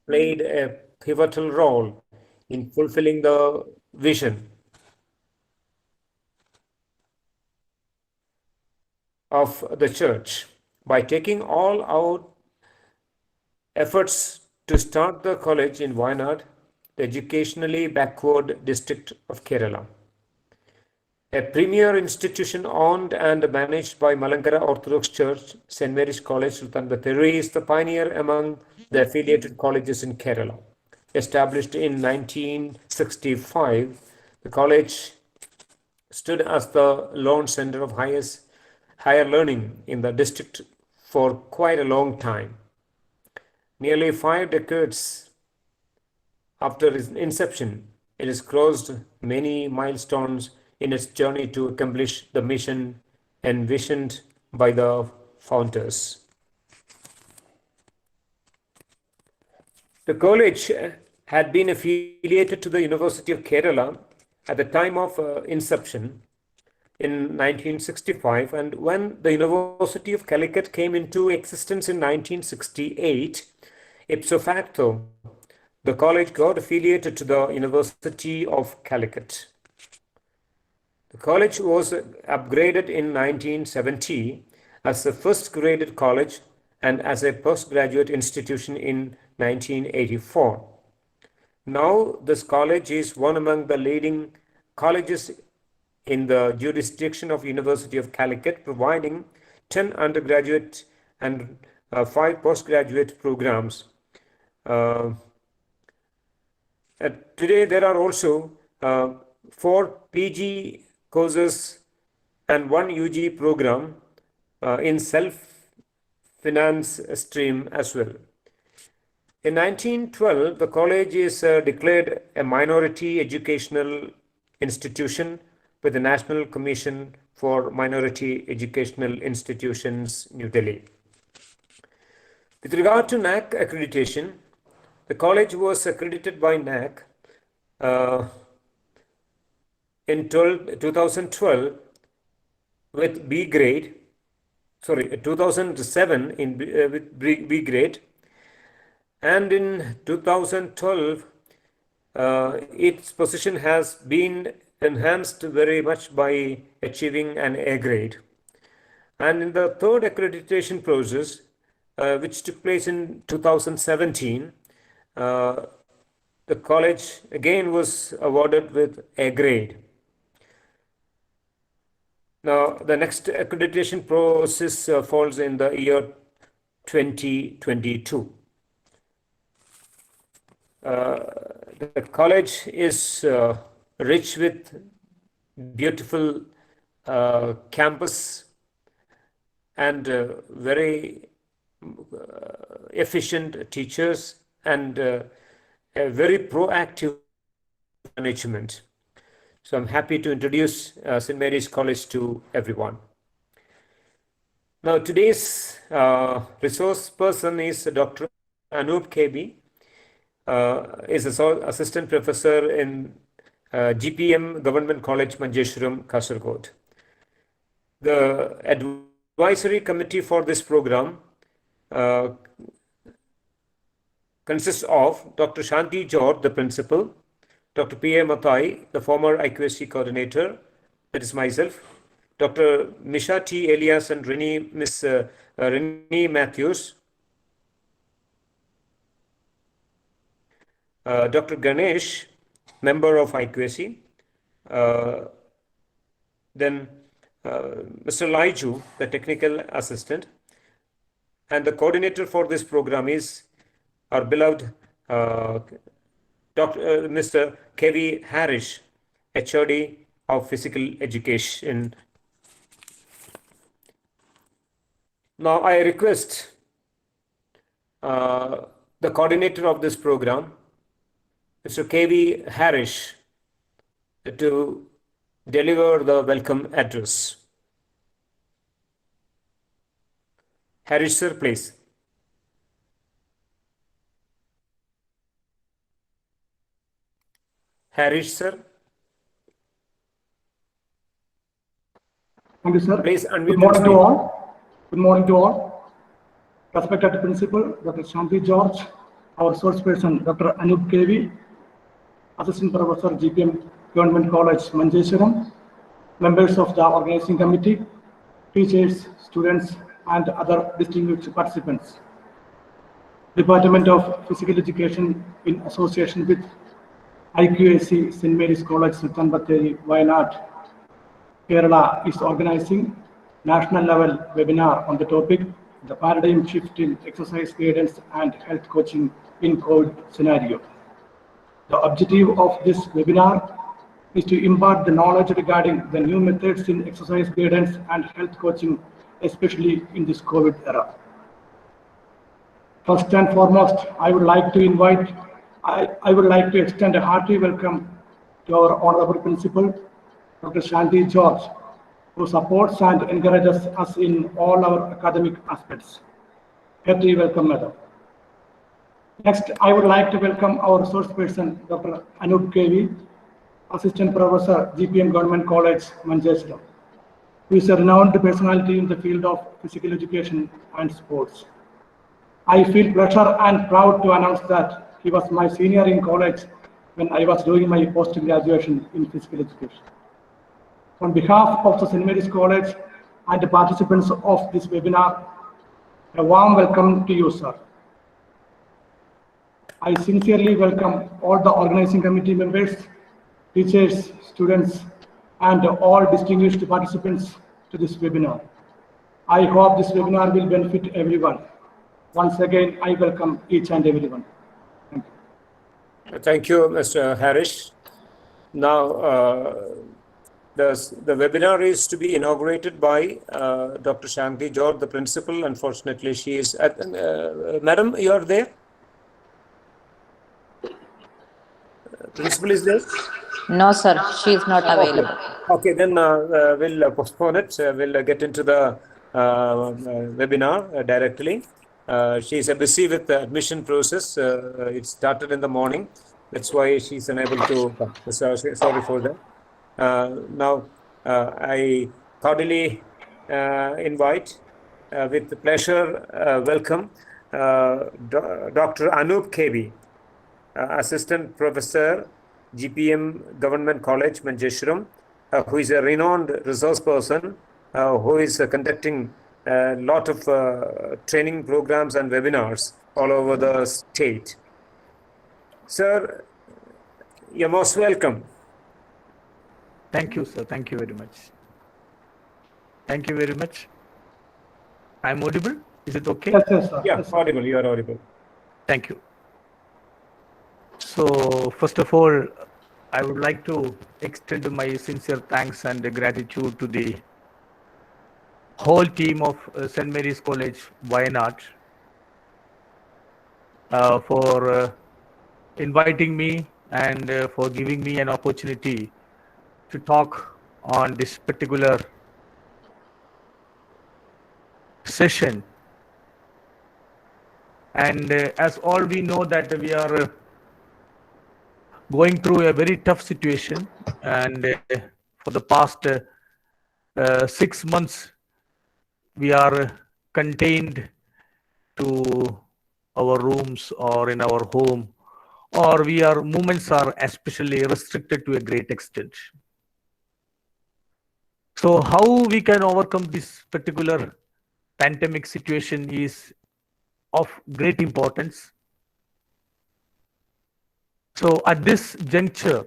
played a pivotal role in fulfilling the vision of the church by taking all out efforts to start the college in Wayanad, the educationally backward district of Kerala. A premier institution owned and managed by Malankara Orthodox Church, St. Mary's College, Sultan Bathery is the pioneer among the affiliated colleges in Kerala. Established in 1965, the college stood as the lone center of higher learning in the district for quite a long time. Nearly 5 decades after its inception, it has crossed many milestones in its journey to accomplish the mission envisioned by the founders. The college had been affiliated to the University of Kerala at the time of inception in 1965, and when the University of Calicut came into existence in 1968, ipso facto, the college got affiliated to the University of Calicut. The college was upgraded in 1970 as the first graded college and as a postgraduate institution in 1984. Now, this college is one among the leading colleges in the jurisdiction of University of Calicut, providing 10 undergraduate and 5 postgraduate programs. Today, there are also 4 PG courses and 1 UG program in self-finance stream as well. In 1912, the college is declared a minority educational institution with the National Commission for Minority Educational Institutions, New Delhi. With regard to NAC accreditation, the college was accredited by NAC in 2012 with B grade, 2007 with B grade, and in 2012 its position has been enhanced very much by achieving an A grade. And in the third accreditation process, which took place in 2017, the college again was awarded with A grade. Now, the next accreditation process falls in the year 2022. The college is rich with beautiful campus and very efficient teachers and a very proactive management. So I'm happy to introduce St. Mary's College to everyone. Now, today's resource person is Dr. Anup KB, is assistant professor in GPM Government College, Manjeshwaram, Kasaragod. The advisory committee for this program consists of Dr. Shanti George, the principal, Dr. P.A. Mathai, the former IQSC coordinator, that is myself, Dr. Misha T. Elias and Miss Renee Matthews, Dr. Ganesh, member of IQSC, then Mr. Laiju, the technical assistant, and the coordinator for this program is our beloved Mr. K.V. Harish, HOD of Physical Education. Now, I request the coordinator of this program, Mr. K.V. Harish, to deliver the welcome address. Harish, sir, please. Harish, sir. Thank you, sir. Please unmute. Good morning to all. Good morning to all. Respected Principal, Dr. Shanti George, our source person, Dr. Anup KV, Assistant Professor, GPM Government College, Manjeshwaram, members of the organizing committee, teachers, students, and other distinguished participants. Department of Physical Education, in association with IQAC St. Mary's College, Sultan Batheri, Wayanad, Kerala, is organizing national level webinar on the topic, the paradigm shift in exercise guidance and health coaching in COVID scenario. The objective of this webinar is to impart the knowledge regarding the new methods in exercise guidance and health coaching, especially in this COVID era. First and foremost, I would like to extend a hearty welcome to our Honorable Principal, Dr. Shanti George, who supports and encourages us in all our academic aspects. Hearty welcome, Madam. Next, I would like to welcome our source person, Dr. Anup KV, Assistant Professor, GPM Government College, Manjeshwaram, who is a renowned personality in the field of physical education and sports. I feel pleasure and proud to announce that he was my senior in college when I was doing my post-graduation in physical education. On behalf of the St. Mary's College and the participants of this webinar, a warm welcome to you, sir. I sincerely welcome all the organizing committee members, teachers, students, and all distinguished participants to this webinar. I hope this webinar will benefit everyone. Once again, I welcome each and everyone. Thank you. Thank you, Mr. Harish. Now, the webinar is to be inaugurated by Dr. Shanti George, the principal. Unfortunately, she is at, Madam, you are there? Principal is there? No, sir, she is not available. Okay, then we'll postpone it. We'll get into the webinar directly. She is busy with the admission process. It started in the morning. That's why she's unable to. Sorry for that. Now, I cordially invite, with pleasure, welcome Dr. Anup KV, Assistant Professor, GPM Government College, Manjeshwaram, who is a renowned resource person, who is conducting a lot of training programs and webinars all over the state. Sir, you're most welcome. Thank you, sir. Thank you very much. Thank you very much. I'm audible? Is it okay? Yes, yes, sir. Yeah, Yes, sir. audible. You are audible. Thank you. So, first of all, I would like to extend my sincere thanks and gratitude to the whole team of St. Mary's College, Wayanad, for inviting me and for giving me an opportunity to talk on this particular session. And as all we know that we are going through a very tough situation, and for the past 6 months we are contained to our rooms or in our home, or movements are especially restricted to a great extent. So how we can overcome this particular pandemic situation is of great importance. So at this juncture,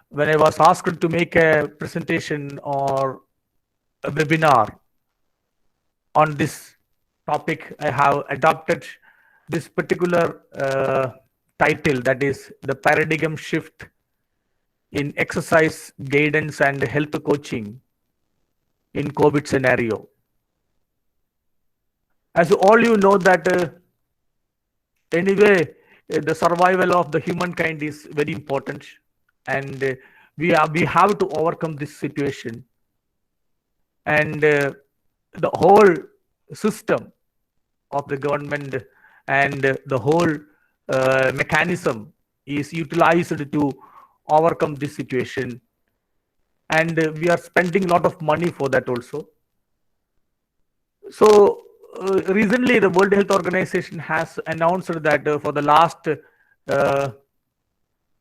when I was asked to make a presentation or a webinar on this topic, I have adopted this particular title, that is the paradigm shift in exercise guidance and health coaching in COVID scenario. As all you know that anyway, the survival of the humankind is very important, and we have to overcome this situation. And the whole system of the government and the whole mechanism is utilized to overcome this situation, and we are spending a lot of money for that also. So recently, the World Health Organization has announced that for the last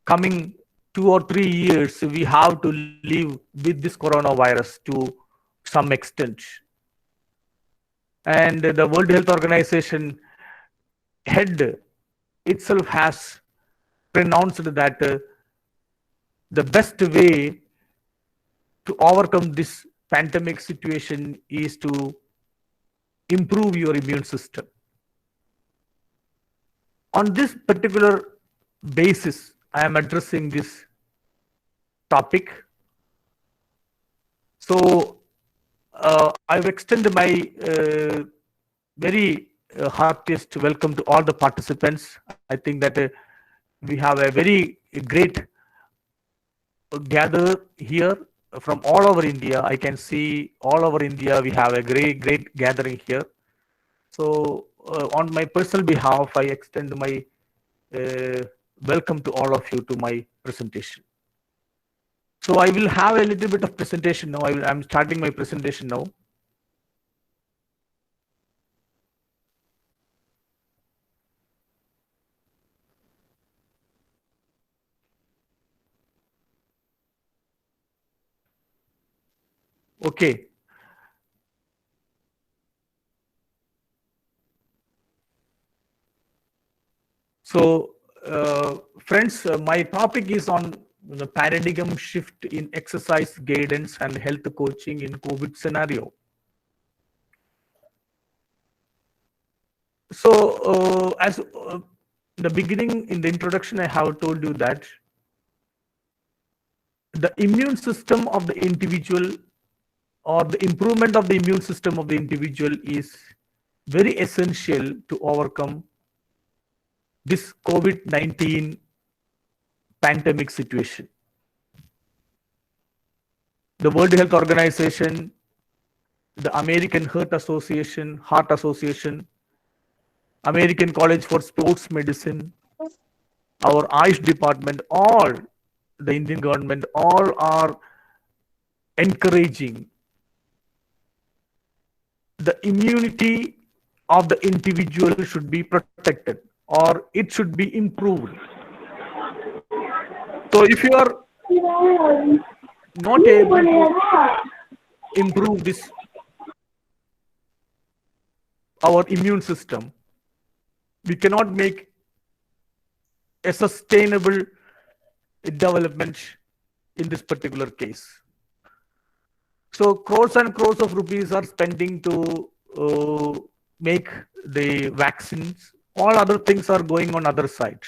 coming 2 or 3 years, we have to live with this coronavirus to some extent. And the World Health Organization head itself has pronounced that the best way to overcome this pandemic situation is to improve your immune system. On this particular basis, I am addressing this topic. So I've extended my very heartiest welcome to all the participants. I think that we have a very great gather here from all over India. I can see all over India we have a great gathering here. So on my personal behalf, I extend my welcome to all of you to my presentation. So I will have a little bit of presentation now. I'm starting my presentation now. Okay. So, friends, my topic is on the paradigm shift in exercise guidance and health coaching in COVID scenario. So, as the beginning in the introduction, I have told you that the immune system of the individual or the improvement of the immune system of the individual is very essential to overcome this COVID-19 pandemic situation. The World Health Organization, the American Heart Association, American College for Sports Medicine, our Ayush department, all the Indian government, all are encouraging the immunity of the individual should be protected or it should be improved. So if you are not able to improve this, our immune system, we cannot make a sustainable development in this particular case. So crores and crores of rupees are spending to make the vaccines. All other things are going on other side.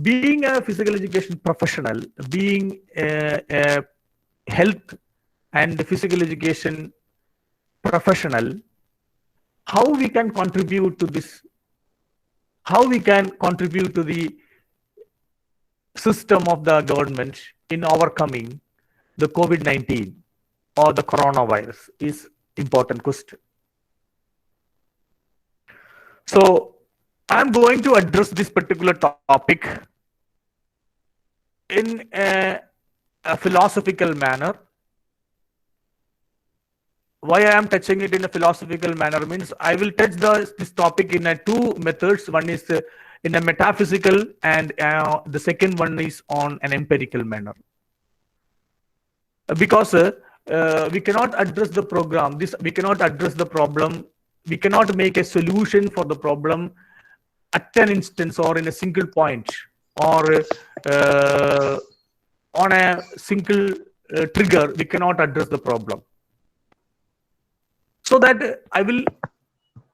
Being a physical education professional, being a health and physical education professional, how we can contribute to this, how we can contribute to the system of the government in overcoming the COVID-19 or the coronavirus is important question. So I'm going to address this particular topic in a philosophical manner. Why I am touching it in a philosophical manner means I will touch this topic in two methods. One is in a metaphysical and the second one is on an empirical manner. Because we cannot address the program, we cannot address the problem, we cannot make a solution for the problem at an instance or in a single point or on a single trigger, we cannot address the problem. So that I will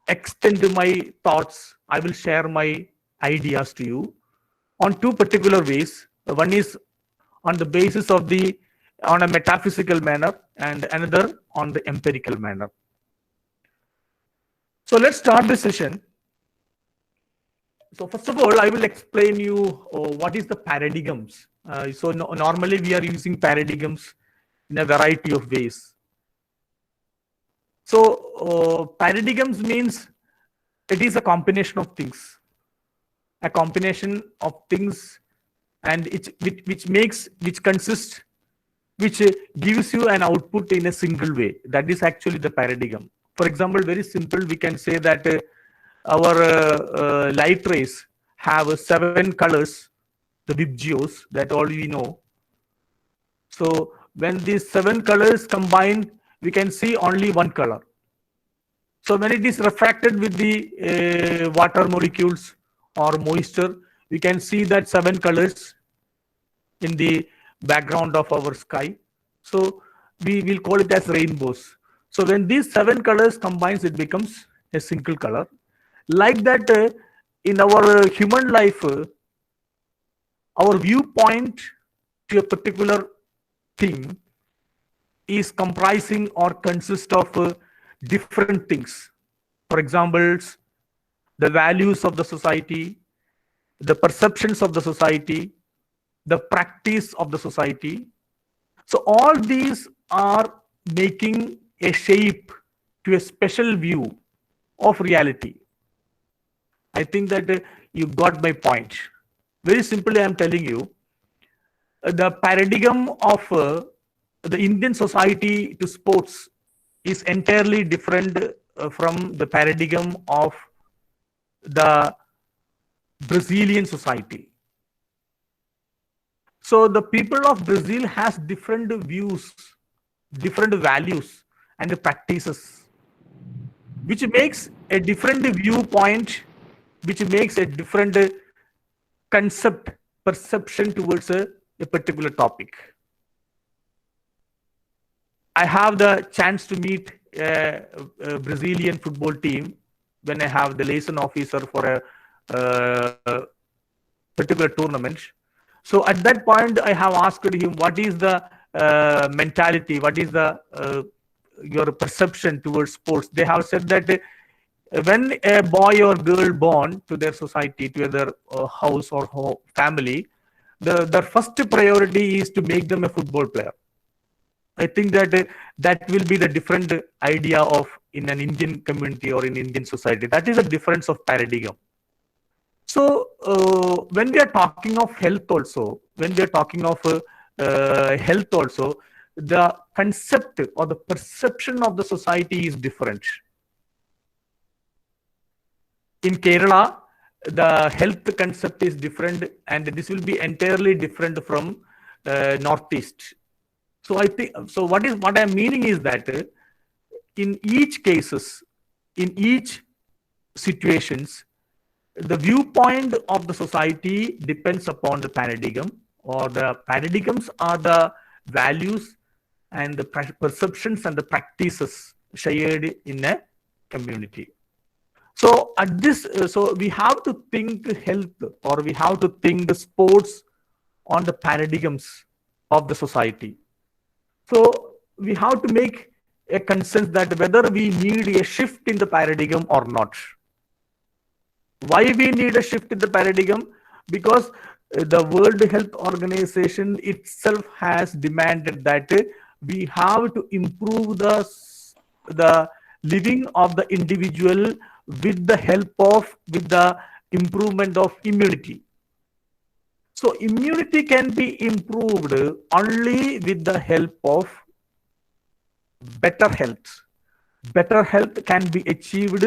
extend my thoughts, I will share my ideas to you on two particular ways. One is on the basis of on a metaphysical manner and another on the empirical manner. So let's start this session. So first of all, I will explain you what is the paradigms. Normally we are using paradigms in a variety of ways. So paradigms means it is a combination of things. A combination of things and which gives you an output in a single way. That is actually the paradigm. For example, very simple, we can say that our light rays have 7 colors, the Vibgios, that all we know. So when these 7 colors combine, we can see only one color. So when it is refracted with the water molecules or moisture, we can see that 7 colors in the background of our sky. So we will call it as rainbows. So when these 7 colors combines, it becomes a single color. Like that, in our human life, our viewpoint to a particular thing is comprising or consists of different things. For example, the values of the society, the perceptions of the society, the practice of the society. So all these are making a shape to a special view of reality. I think that you got my point. Very simply, I am telling you, the paradigm of the Indian society to sports is entirely different from the paradigm of the Brazilian society. So the people of Brazil has different views, different values and practices, which makes a different viewpoint, which makes a different concept, perception towards a particular topic. I have the chance to meet a Brazilian football team when I have the liaison officer for a particular tournament. So at that point, I have asked him, what is the mentality, what is the your perception towards sports? They have said that when a boy or girl born to their society, to their house or family, their first priority is to make them a football player. I think that that will be the different idea of in an Indian community or in Indian society. That is a difference of paradigm. So when we are talking of health also, when we are talking of health also, the concept or the perception of the society is different. In Kerala, the health concept is different, and this will be entirely different from Northeast. So I think, so what I'm meaning is that in each cases, in each situations, the viewpoint of the society depends upon the paradigm, or the paradigms are the values and the perceptions and the practices shared in a community. So at this, so we have to think health, or we have to think the sports on the paradigms of the society. So we have to make a consensus that whether we need a shift in the paradigm or not. Why we need a shift in the paradigm? Because the World Health Organization itself has demanded that we have to improve the living of the individual with the improvement of immunity. So immunity can be improved only with the help of better health. Better health can be achieved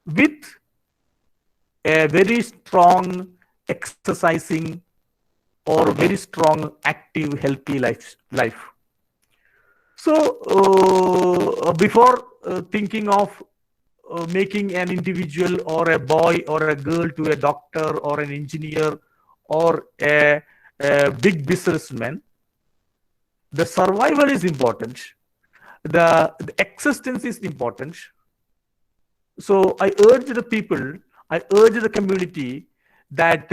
with a very strong exercising or very strong active healthy life. So before thinking of making an individual or a boy or a girl to a doctor or an engineer or a big businessman, the survival is important. The existence is important. So I urge the people, I urge the community that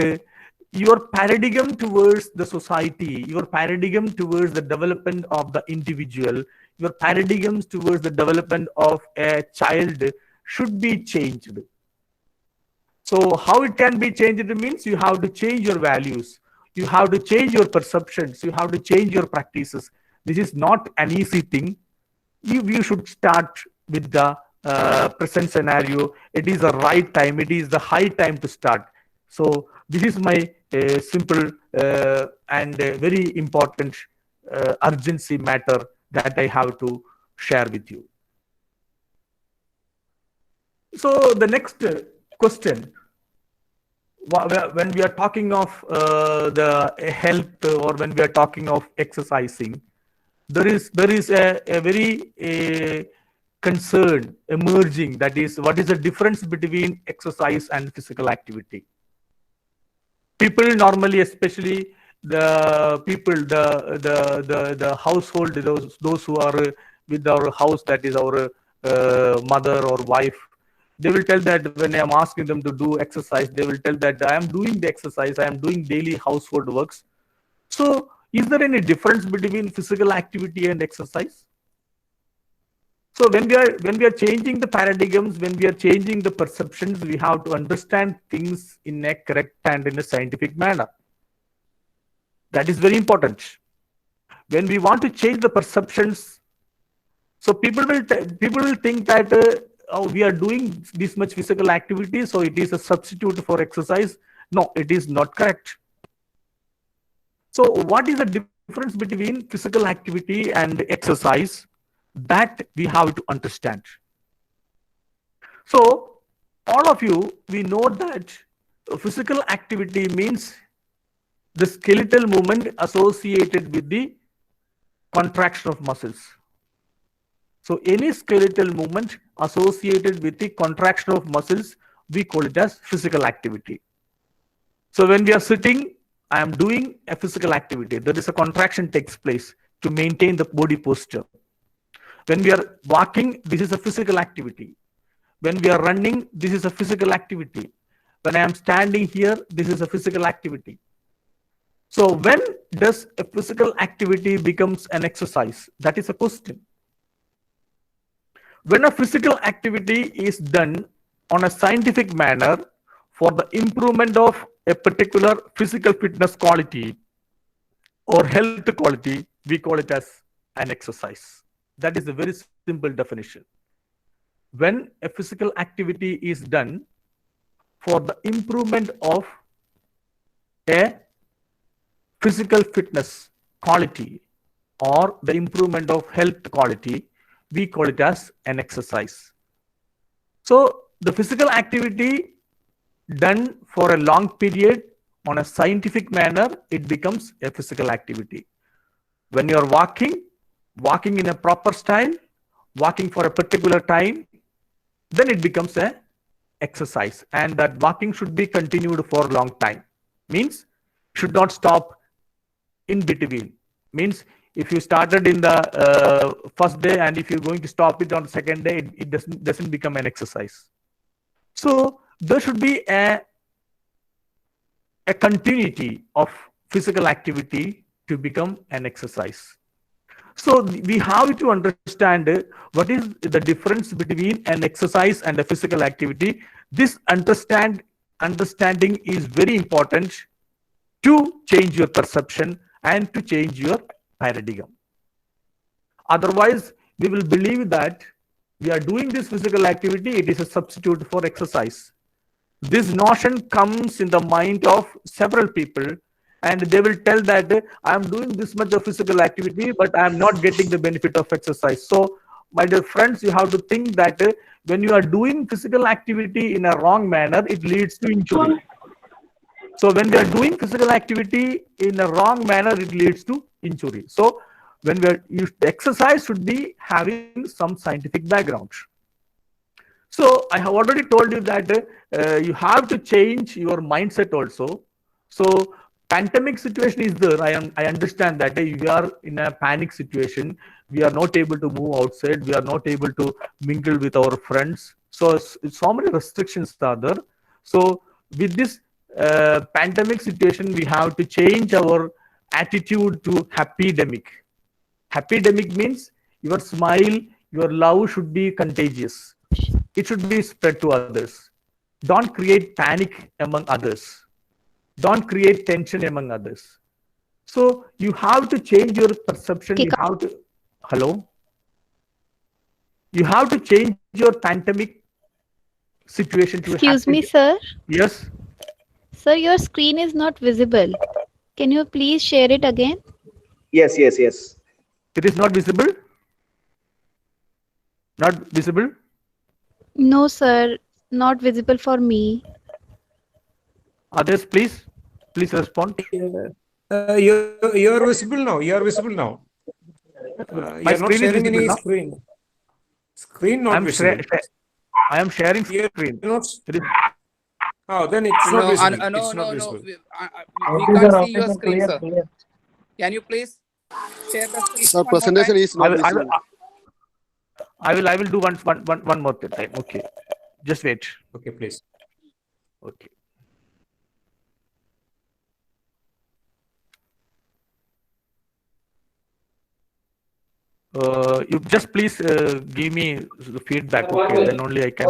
your paradigm towards the society, your paradigm towards the development of the individual, your paradigms towards the development of a child should be changed. So how it can be changed means you have to change your values, you have to change your perceptions, you have to change your practices. This is not an easy thing. You should start with the present scenario. It is the right time, it is the high time to start. So this is my simple and very important urgency matter that I have to share with you. So the next question, when we are talking of the health, or when we are talking of exercising, there is a very concern emerging, that is, what is the difference between exercise and physical activity? People normally, especially the people, the household, those who are with our house, that is our mother or wife, they will tell that when I am asking them to do exercise, they will tell that I am doing the exercise, I am doing daily household works. So is there any difference between physical activity and exercise? So when we are changing the paradigms, when we are changing the perceptions, we have to understand things in a correct and in a scientific manner. That is very important. When we want to change the perceptions, so people will think that oh, we are doing this much physical activity, so it is a substitute for exercise. No, it is not correct. So what is the difference between physical activity and exercise? That we have to understand. So all of you, we know that physical activity means the skeletal movement associated with the contraction of muscles. So any skeletal movement associated with the contraction of muscles, we call it as physical activity. So when we are sitting, I am doing a physical activity. There is a contraction takes place to maintain the body posture. When we are walking, this is a physical activity. When we are running, this is a physical activity. When I am standing here, this is a physical activity. So when does a physical activity becomes an exercise? That is a question. When a physical activity is done on a scientific manner for the improvement of a particular physical fitness quality or health quality, we call it as an exercise. That is a very simple definition. When a physical activity is done for the improvement of a physical fitness quality or the improvement of health quality, we call it as an exercise. So the physical activity done for a long period on a scientific manner, it becomes a physical activity. When you are walking in a proper style, walking for a particular time, then it becomes a exercise, and that walking should be continued for a long time. Means should not stop in between. Means if you started in the first day and if you're going to stop it on the second day, it doesn't become an exercise. So there should be a continuity of physical activity to become an exercise. So we have to understand what is the difference between an exercise and a physical activity. This understanding is very important to change your perception and to change your paradigm. Otherwise, we will believe that we are doing this physical activity, it is a substitute for exercise. This notion comes in the mind of several people, and they will tell that I am doing this much of physical activity, but I am not getting the benefit of exercise. So, my dear friends, you have to think that when you are doing physical activity in a wrong manner, it leads to injury. So, when we are doing physical activity in a wrong manner, it leads to injury. So, when we are exercise should be having some scientific background. So, I have already told you that you have to change your mindset also. So, pandemic situation is there. I understand that we are in a panic situation. We are not able to move outside. We are not able to mingle with our friends. So many restrictions are there. So with this pandemic situation, we have to change our attitude to happy-demic. Happy-demic means your smile, your love should be contagious. It should be spread to others. Don't create panic among others. Don't create tension among others. So you have to change your perception. You have to, hello? You have to change your pandemic situation to Excuse me, sir. Yes. Sir, your screen is not visible. Can you please share it again? Yes. It is not visible? Not visible? No, sir. not visible for me. Others, please respond. You're visible now. You're visible now. My You're not screen is sharing visible any now. screen. Screen not I'm visible. I am sharing You're screen. not. It is- Oh, then it's not No, visible. no, It's not no. visible. We can't see your screen, sir. Can you please share the screen Sir, one more presentation time? is not visible. I will do one more time. Okay, just wait. Okay, please. Okay. You just please give me the feedback. Okay, then only I can.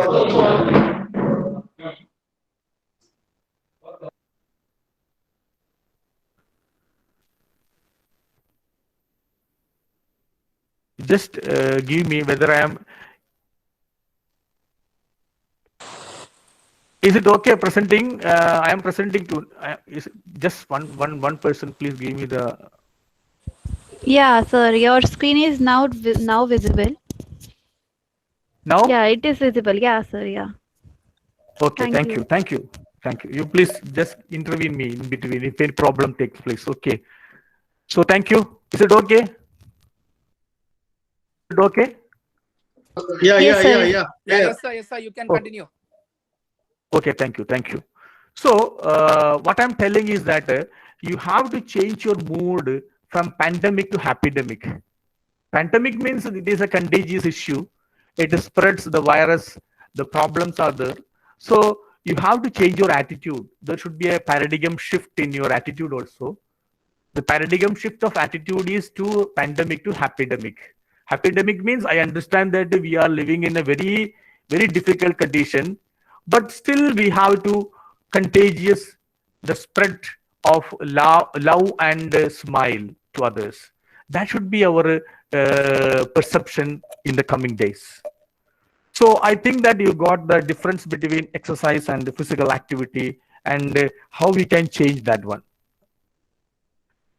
Just give me whether I am. Is it okay presenting? I am presenting to. Is just one person? Please give me the. Yeah, sir, your screen is now visible. Now. Yeah, it is visible. Yeah, sir. Yeah. Okay. Thank Thank you. You please just intervene me in between if any problem takes place. Okay. So thank you. Is it okay? Is it okay? Yes, sir. Yeah, yes, sir. You can continue. Okay, thank you. So, what I'm telling is that you have to change your mood from pandemic to happydemic. Pandemic means it is a contagious issue. It spreads the virus. The problems are there. So, you have to change your attitude. There should be a paradigm shift in your attitude also. The paradigm shift of attitude is to pandemic to happydemic. Happydemic means I understand that we are living in a very, very difficult condition, but still we have to contagious the spread of love and smile to others. That should be our perception in the coming days. So I think that you got the difference between exercise and the physical activity and how we can change that one.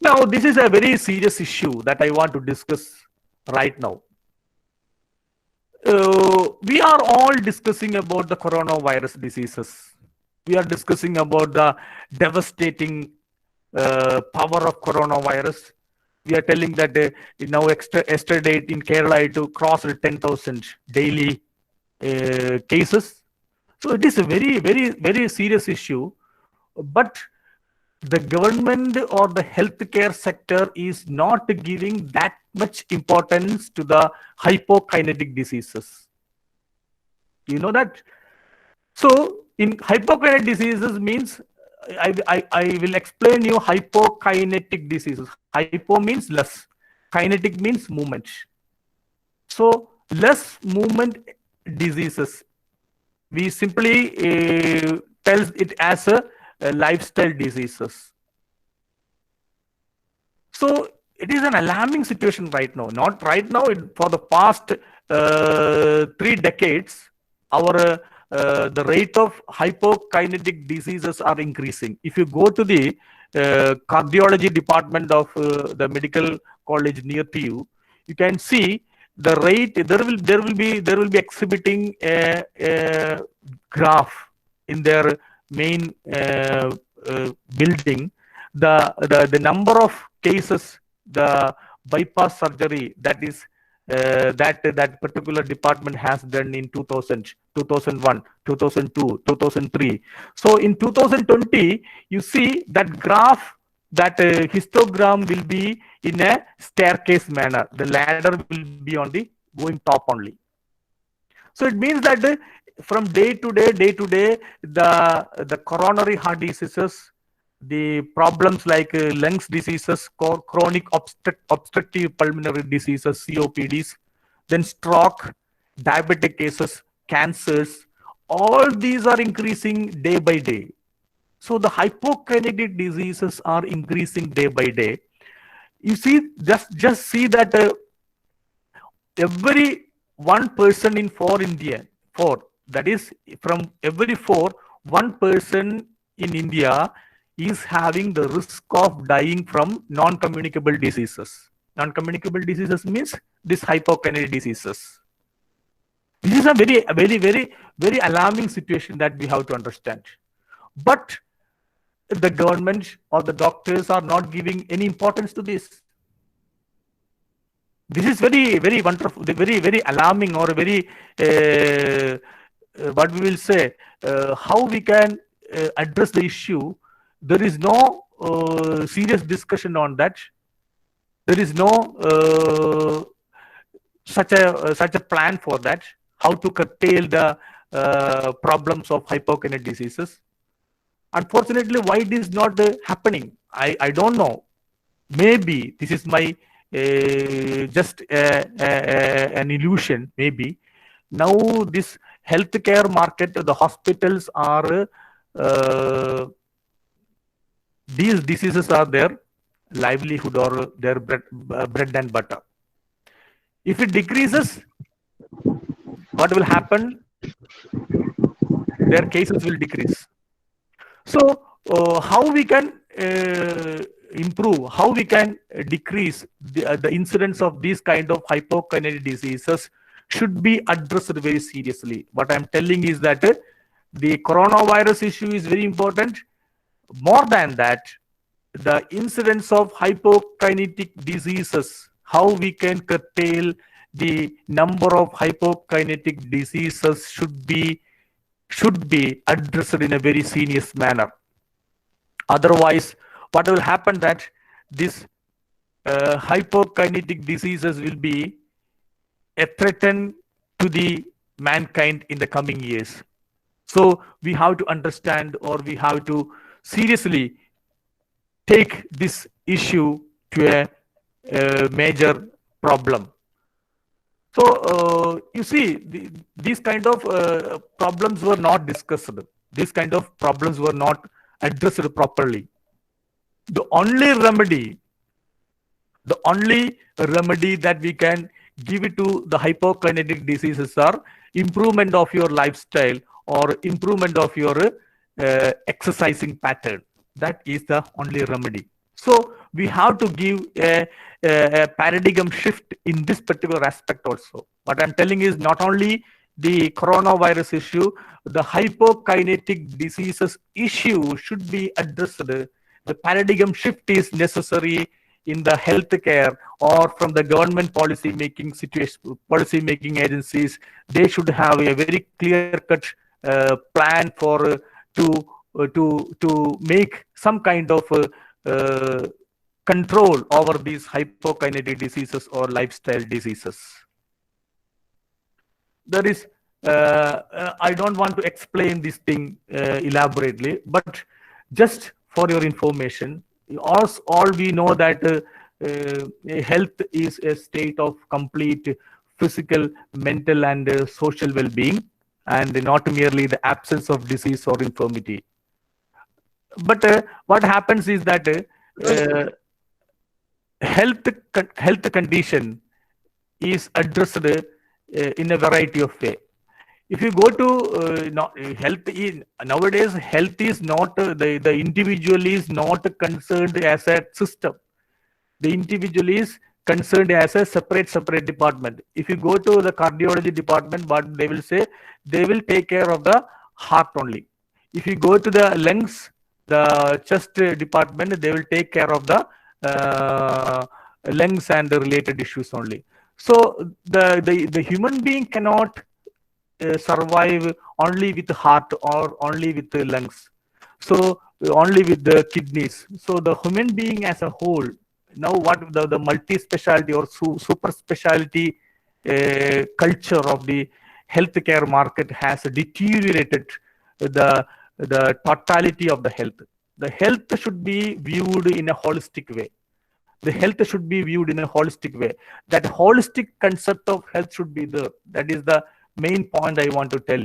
Now, this is a very serious issue that I want to discuss right now. We are all discussing about the coronavirus diseases. We are discussing about the devastating power of coronavirus. We are telling that now yesterday in Kerala it crossed 10,000 daily cases. So it is a very, very, very serious issue. But the government or the healthcare sector is not giving that much importance to the hypokinetic diseases. You know that? So in hypokinetic diseases means, I will explain you hypokinetic diseases. Hypo means less. Kinetic means movement. So less movement diseases. We simply tells it as a lifestyle diseases. So it is an alarming situation right now. Not right now. For the past 3 decades, our the rate of hypokinetic diseases are increasing. If you go to the cardiology department of the medical college near to you, you can see the rate. There will be exhibiting a graph in their main building. The number of cases, the bypass surgery that is that particular department has done in 2000, 2001, 2002, 2003. So in 2020, you see that graph, that histogram will be in a staircase manner. The ladder will be on the going top only. So it means that from day to day, the coronary heart diseases, the problems like lungs diseases, chronic obstructive pulmonary diseases, COPDs, then stroke, diabetic cases, cancers, all these are increasing day by day. So the hypokinetic diseases are increasing day by day. You see, just see that every 1 person in 4 India, that is from every 4, 1 person in India is having the risk of dying from non-communicable diseases. Non-communicable diseases means this hypokinetic diseases. This is a very alarming situation that we have to understand. But the government or the doctors are not giving any importance to this. This is very wonderful, very alarming, or very what we will say, how we can address the issue. There is no serious discussion on that. There is no such a plan for that. How to curtail the problems of hypokinetic diseases. Unfortunately, why it is not happening, I don't know. Maybe this is my just an illusion. Maybe now this healthcare market, the hospitals are these diseases are their livelihood or their bread and butter. If it decreases, what will happen? Their cases will decrease. So how we can improve, how we can decrease the incidence of these kind of hypokinetic diseases should be addressed very seriously. What I'm telling is that the coronavirus issue is very important. More than that, the incidence of hypokinetic diseases, how we can curtail the number of hypokinetic diseases should be addressed in a very serious manner. Otherwise, what will happen that this hypokinetic diseases will be a threat to the mankind in the coming years. So we have to understand, or we have to seriously take this issue to a major problem. So you see, these kind of problems were not discussed. These kind of problems were not addressed properly. The only remedy that we can give it to the hypokinetic diseases are improvement of your lifestyle or improvement of your exercising pattern. That is the only remedy. So we have to give a paradigm shift in this particular aspect also. What I'm telling is not only the coronavirus issue, the hypokinetic diseases issue should be addressed. The paradigm shift is necessary in the healthcare or from the government policy making agencies. They should have a very clear-cut plan for to make some kind of control over these hypokinetic diseases or lifestyle diseases. There is, I don't want to explain this thing elaborately, but just for your information, all we know that health is a state of complete physical, mental, and social well-being, and not merely the absence of disease or infirmity. But what happens is that health condition is addressed in a variety of way. If you go to nowadays, health is not the individual is not concerned as a system. The individual is concerned as a separate department. If you go to the cardiology department, what they will say, they will take care of the heart only. If you go to the lungs, the chest department, they will take care of the lungs and the related issues only. So the human being cannot survive only with the heart or only with the lungs, so only with the kidneys. So the human being as a whole, now what the multi-specialty or super specialty culture of the healthcare market has deteriorated the totality of the health. The health should be viewed in a holistic way. The health should be viewed in a holistic way. That holistic concept of health should be there. That is the main point I want to tell.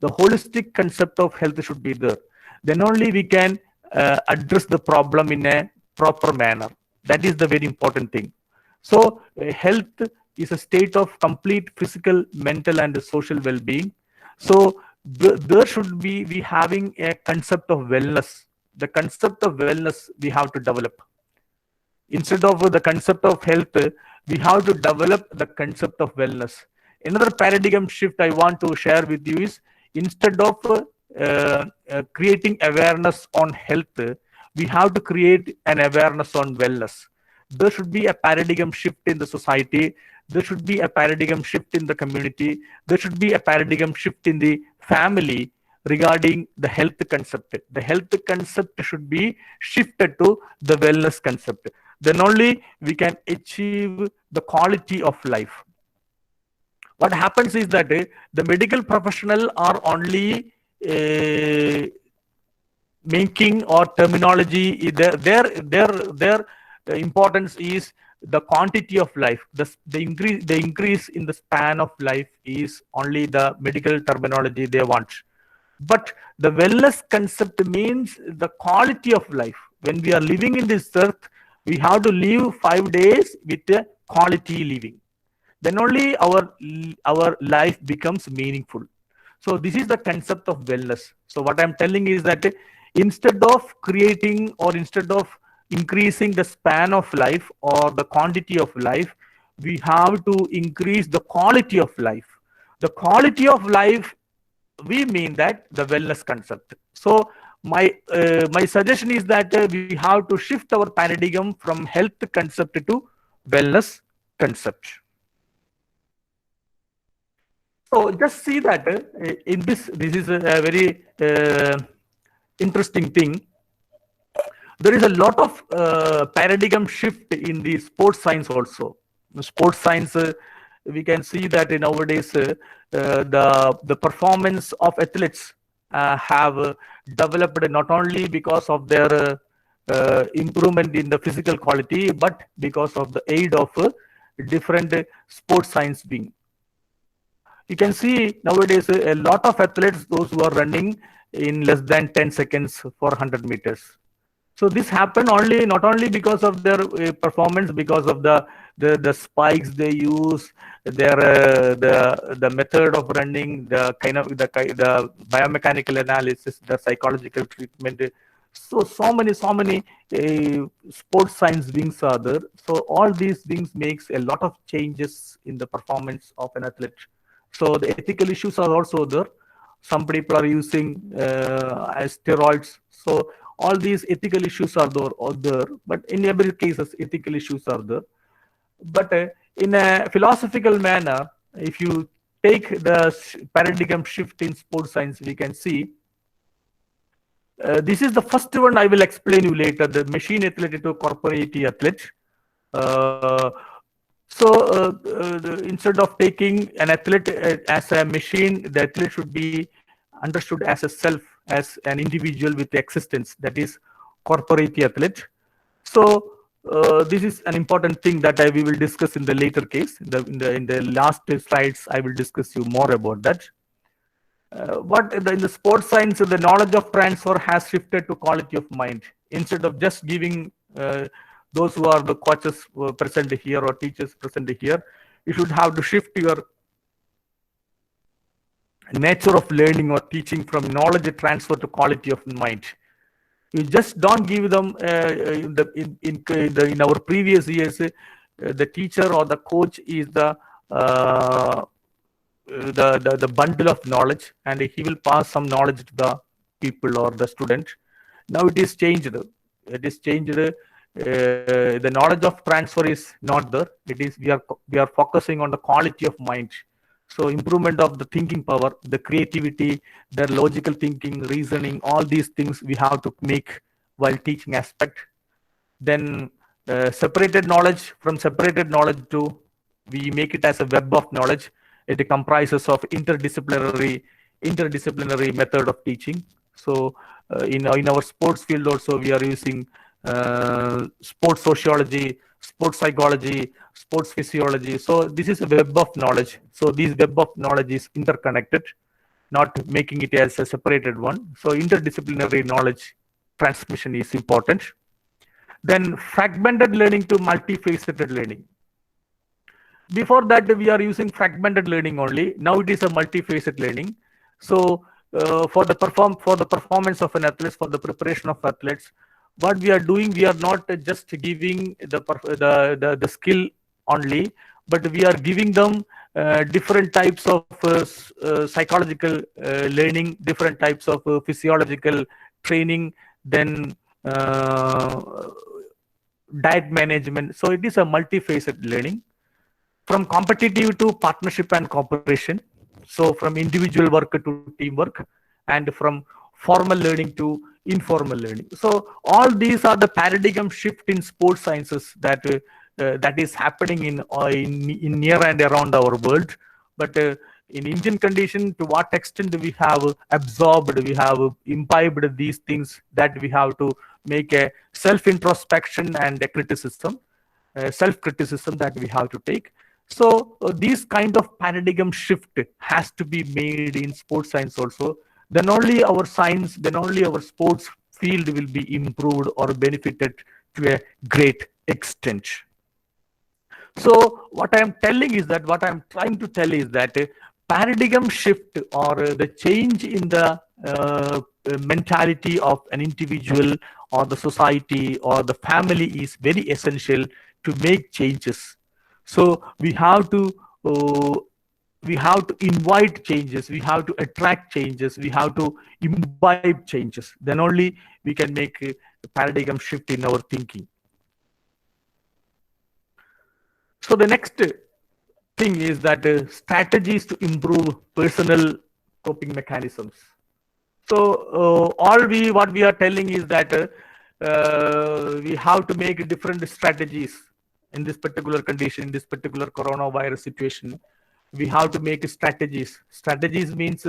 The holistic concept of health should be there. Then only we can address the problem in a proper manner. That is the very important thing. So health is a state of complete physical, mental, and social well-being. So there should be having a concept of wellness. The concept of wellness we have to develop. Instead of the concept of health, we have to develop the concept of wellness. Another paradigm shift I want to share with you is, instead of creating awareness on health, we have to create an awareness on wellness. There should be a paradigm shift in the society. There should be a paradigm shift in the community. There should be a paradigm shift in the family regarding the health concept. The health concept should be shifted to the wellness concept. Then only we can achieve the quality of life. What happens is that the medical professional are only making or terminology, their importance is the quantity of life. The increase in the span of life is only the medical terminology they want. But the wellness concept means the quality of life. When we are living in this earth, we have to live 5 days with a quality living. Then only our life becomes meaningful. So this is the concept of wellness. So what I'm telling is that instead of creating or instead of increasing the span of life or the quantity of life, we have to increase the quality of life. The quality of life, we mean that the wellness concept. So my suggestion is that we have to shift our paradigm from health concept to wellness concept. So just see that in this is a very interesting thing. There is a lot of paradigm shift in the sports science also. The sports science, we can see that nowadays the performance of athletes have developed not only because of their improvement in the physical quality, but because of the aid of different sports science being. You can see nowadays a lot of athletes, those who are running in less than 10 seconds for 100 meters. So this happened not only because of their performance, because of the spikes they use, their the method of running, the biomechanical analysis, the psychological treatment. So many sports science wings are there. So all these things makes a lot of changes in the performance of an athlete. So the ethical issues are also there. Some people are using steroids. So all these ethical issues are there. But in every case, ethical issues are there. But in a philosophical manner, if you take the paradigm shift in sports science, we can see this is the first one I will explain you later, the machine athlete to corporate athlete. Instead of taking an athlete as a machine, the athlete should be understood as a self, as an individual with existence, that is corporate athlete. So this is an important thing that we will discuss in the later case. In the last slides, I will discuss you more about that. In the sports science, the knowledge of transfer has shifted to quality of mind. Instead of just giving those who are the coaches present here or teachers present here, you should have to shift your nature of learning or teaching from knowledge transfer to quality of mind. You just don't give them in our previous years, the teacher or the coach is the bundle of knowledge, and he will pass some knowledge to the people or the student. Now it is changed. The knowledge of transfer is not there. It is we are focusing on the quality of mind. So improvement of the thinking power, the creativity, the logical thinking, reasoning, all these things we have to make while teaching aspect. Then separated knowledge, from separated knowledge to we make it as a web of knowledge. It comprises of interdisciplinary method of teaching. So in our sports field also we are using sports sociology, sports psychology, sports physiology. So this is a web of knowledge. So this web of knowledge is interconnected, not making it as a separated one. So interdisciplinary knowledge transmission is important. Then fragmented learning to multifaceted learning. Before that, we are using fragmented learning only. Now it is a multifaceted learning. So for the performance of an athlete, for the preparation of athletes, what we are doing, we are not just giving the skill only, but we are giving them different types of psychological learning, different types of physiological training, then diet management. So it is a multifaceted learning, from competitive to partnership and cooperation. So from individual work to teamwork, and from formal learning to informal learning. So all these are the paradigm shift in sports sciences that is happening in near and around our world. But in Indian condition, to what extent we have absorbed, we have imbibed these things, that we have to make a self introspection and a criticism, self criticism that we have to take. So this kind of paradigm shift has to be made in sports science also. Then only our science, then only our sports field will be improved or benefited to a great extent. So what I am telling is that, what I am trying to tell is that paradigm shift, or the change in the mentality of an individual or the society or the family is very essential to make changes. So we have to invite changes, we have to attract changes, we have to imbibe changes. Then only we can make a paradigm shift in our thinking. So the next thing is that strategies to improve personal coping mechanisms. So what we are telling is that we have to make different strategies in this particular condition, in this particular coronavirus situation. We have to make strategies. Strategies means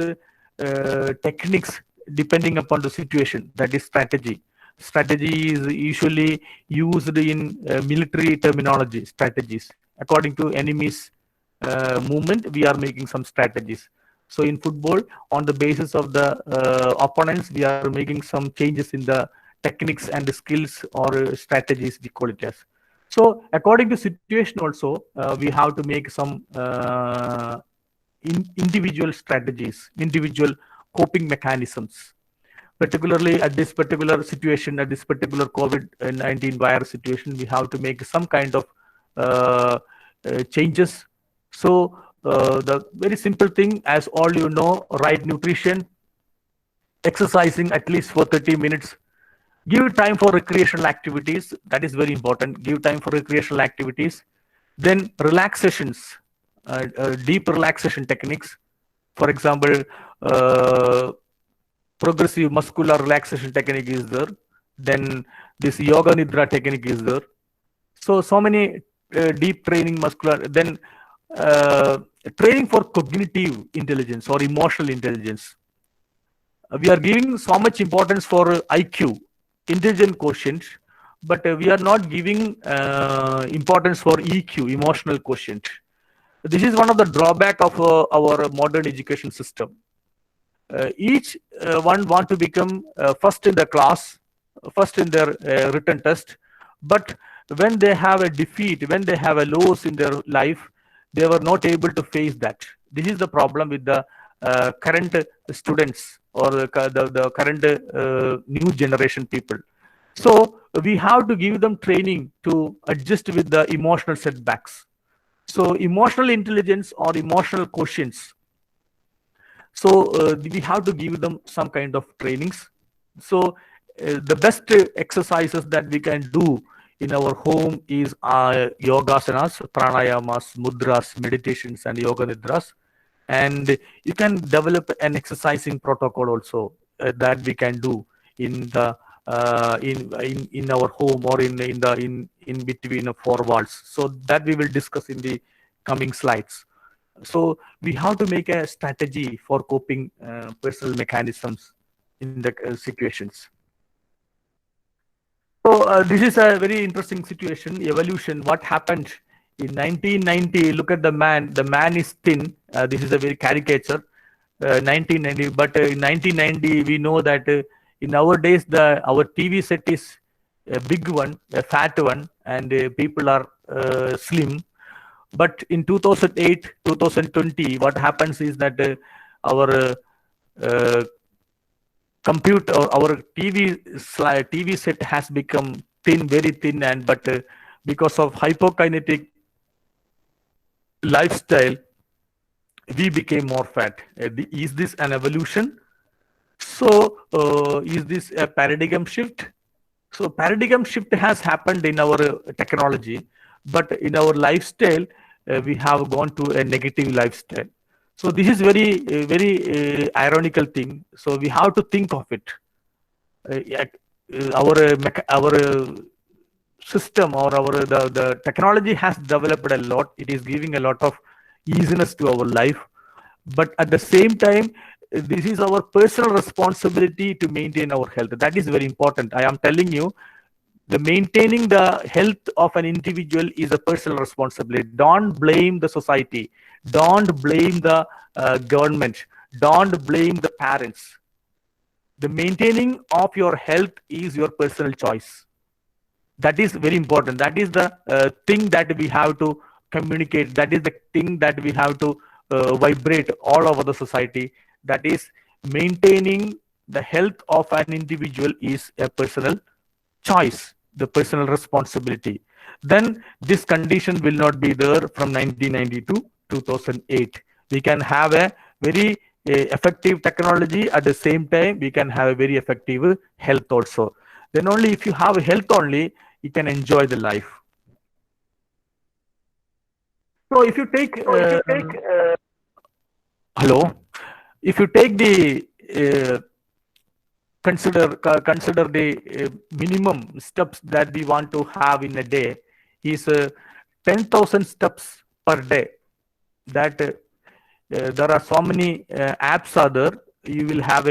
techniques depending upon the situation. That is strategy. Strategy is usually used in military terminology. Strategies, according to enemy's movement, we are making some strategies. So in football, on the basis of the opponents, we are making some changes in the techniques and the skills or strategies, we call it as. So according to situation also, we have to make some individual strategies, individual coping mechanisms. Particularly at this particular situation, at this particular COVID-19 virus situation, we have to make some kind of changes. So the very simple thing, as all you know, right nutrition, exercising at least for 30 minutes, give time for recreational activities. That is very important. Give time for recreational activities. Then relaxations, deep relaxation techniques. For example, progressive muscular relaxation technique is there. Then this yoga nidra technique is there. So many deep training muscular. Then training for cognitive intelligence or emotional intelligence. We are giving so much importance for IQ, intelligent quotient, but we are not giving importance for EQ, emotional quotient. This is one of the drawback of our modern education system. Each one want to become first in the class, first in their written test, but when they have a defeat, when they have a loss in their life, they were not able to face that. This is the problem with the current students or the current new generation people. So we have to give them training to adjust with the emotional setbacks. So emotional intelligence or emotional quotients. So we have to give them some kind of trainings. So the best exercises that we can do in our home is yogasanas, pranayamas, mudras, meditations, and yoga nidras. And you can develop an exercising protocol also that we can do in the in our home or in between four walls. So that we will discuss in the coming slides. So we have to make a strategy for coping personal mechanisms in the situations. So this is a very interesting situation, evolution. What happened in 1990? Look at the man. The man is thin. This is a very caricature. 1990, but in 1990 we know that in nowadays our TV set is a big one, a fat one, and people are slim. But in 2008, 2020, what happens is that our computer or our TV set has become thin, very thin, but because of hypokinetic lifestyle, we became more fat. Is this an evolution? So is this a paradigm shift? So paradigm shift has happened in our technology, but in our lifestyle, we have gone to a negative lifestyle. So this is very ironical thing. So we have to think of it. Yeah, our system or the technology has developed a lot. It is giving a lot of easiness to our life, but at the same time, this is our personal responsibility to maintain our health. That is very important. I am telling you, the maintaining the health of an individual is a personal responsibility. Don't blame the society, don't blame the government, don't blame the parents. The maintaining of your health is your personal choice. That is very important. That is the thing that we have to communicate. That is the thing that we have to vibrate all over the society. That is, maintaining the health of an individual is a personal choice, the personal responsibility. Then this condition will not be there from 1990 to 2008. We can have a very effective technology. At the same time, we can have a very effective health also. Then only if you have health only, you can enjoy the life. So if you take hello, if you take the consider the minimum steps that we want to have in a day is 10,000 steps per day. That there are so many apps are there. You will have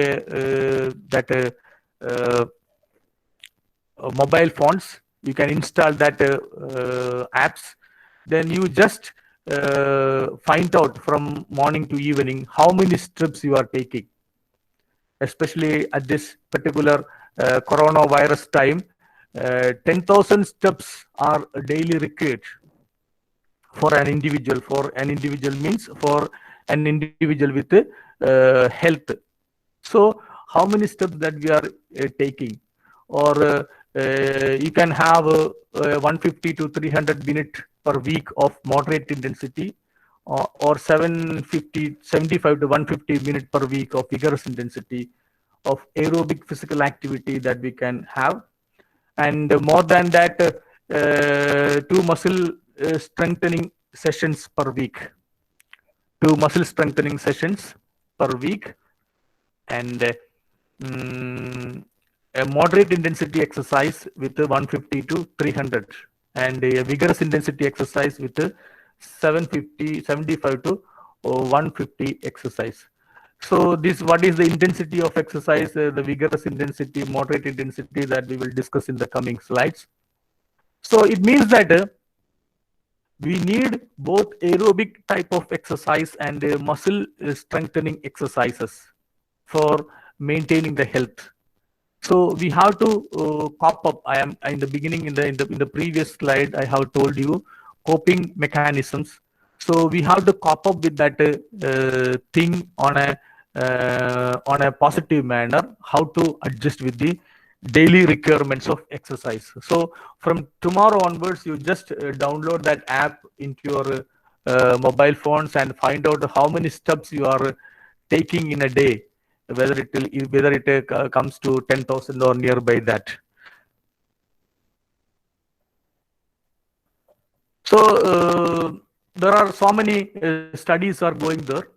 mobile phones. You can install that apps. Then you just find out from morning to evening how many steps you are taking. Especially at this particular coronavirus time, 10,000 steps are daily required for an individual. For an individual means for an individual with health. So how many steps that we are taking? Or you can have 150 to 300 minutes per week of moderate intensity, or 75 to 150 minutes per week of vigorous intensity of aerobic physical activity that we can have. And more than that, 2 muscle strengthening sessions per week. 2 muscle strengthening sessions per week. And a moderate intensity exercise with 150 to 300, and a vigorous intensity exercise with 75 to 150 exercise. So this, what is the intensity of exercise, the vigorous intensity, moderate intensity, that we will discuss in the coming slides. So it means that we need both aerobic type of exercise and muscle strengthening exercises for maintaining the health. So we have to cop up. I am in the beginning, in the previous slide, I have told you coping mechanisms. So we have to cop up with that thing on a positive manner. How to adjust with the daily requirements of exercise. So from tomorrow onwards, you just download that app into your mobile phones and find out how many steps you are taking in a day, whether it comes to 10,000 or nearby that. So there are so many studies are going there.